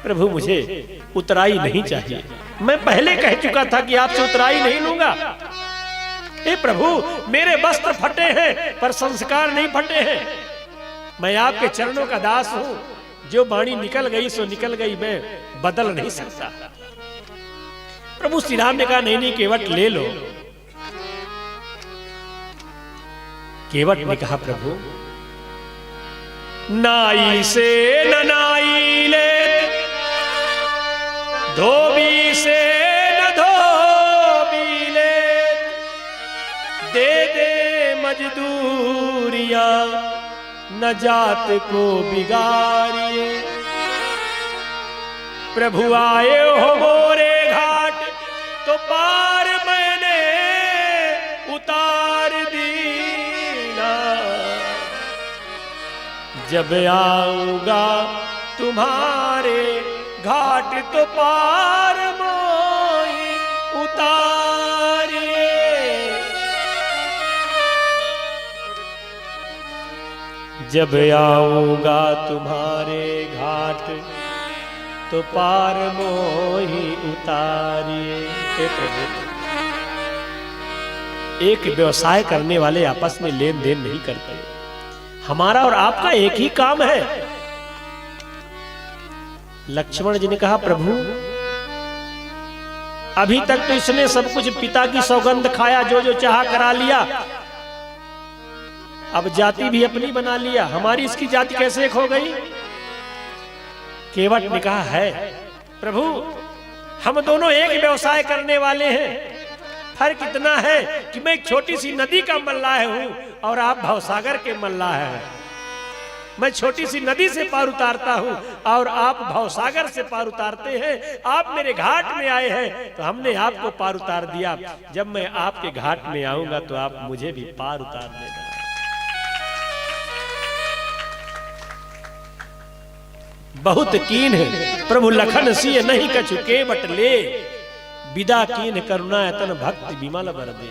प्रभु मुझे उतराई नहीं चाहिए, मैं पहले कह चुका था कि आपसे उतराई नहीं लूंगा। हे प्रभु मेरे वस्त्र फटे हैं पर संस्कार नहीं फटे हैं, मैं आपके चरणों का दास हूं, जो वाणी निकल गई सो निकल गई, मैं बदल नहीं सकता। प्रभु श्री राम ने कहा नहीं नहीं केवट ले लो। केवट ने कहा प्रभु नाई से न नाई ले, धोबी से न धोबी ले, दे दे मजदूरियां न जात को बिगाड़िए। प्रभु आए हो मोरे घाट तो पार मैंने उतार दी, जब आऊंगा तुम्हारे घाट तो पार मोही उतारिए। जब आऊंगा तुम्हारे घाट तो पार मोही उतारिए। हे प्रभु, एक व्यवसाय करने वाले आपस में लेन देन नहीं करते, हमारा और आपका एक ही काम है। लक्ष्मण जी ने कहा, प्रभु अभी तक तो इसने सब कुछ पिता की सौगंध खाया, जो जो चाहा करा लिया, अब जाति भी अपनी बना लिया, हमारी इसकी जाति कैसे एक हो गई? केवट ने कहा, है प्रभु, हम दोनों एक व्यवसाय करने वाले हैं। फर्क इतना है कि मैं एक छोटी सी नदी का मल्लाह हूं और आप भवसागर के मल्लाह हैं। मैं छोटी सी नदी से पार उतारता हूं और आप भवसागर से पार उतारते हैं। आप मेरे घाट में आए हैं तो हमने आपको पार उतार दिया। जब मैं आपके घाट में आऊंगा तो आप मुझे भी पार उतार देना। बहुत कीन है प्रभु लखन सिय नहीं कछु केवट ले, विदा कीन करुणा यतन भक्ति विमल बर दे।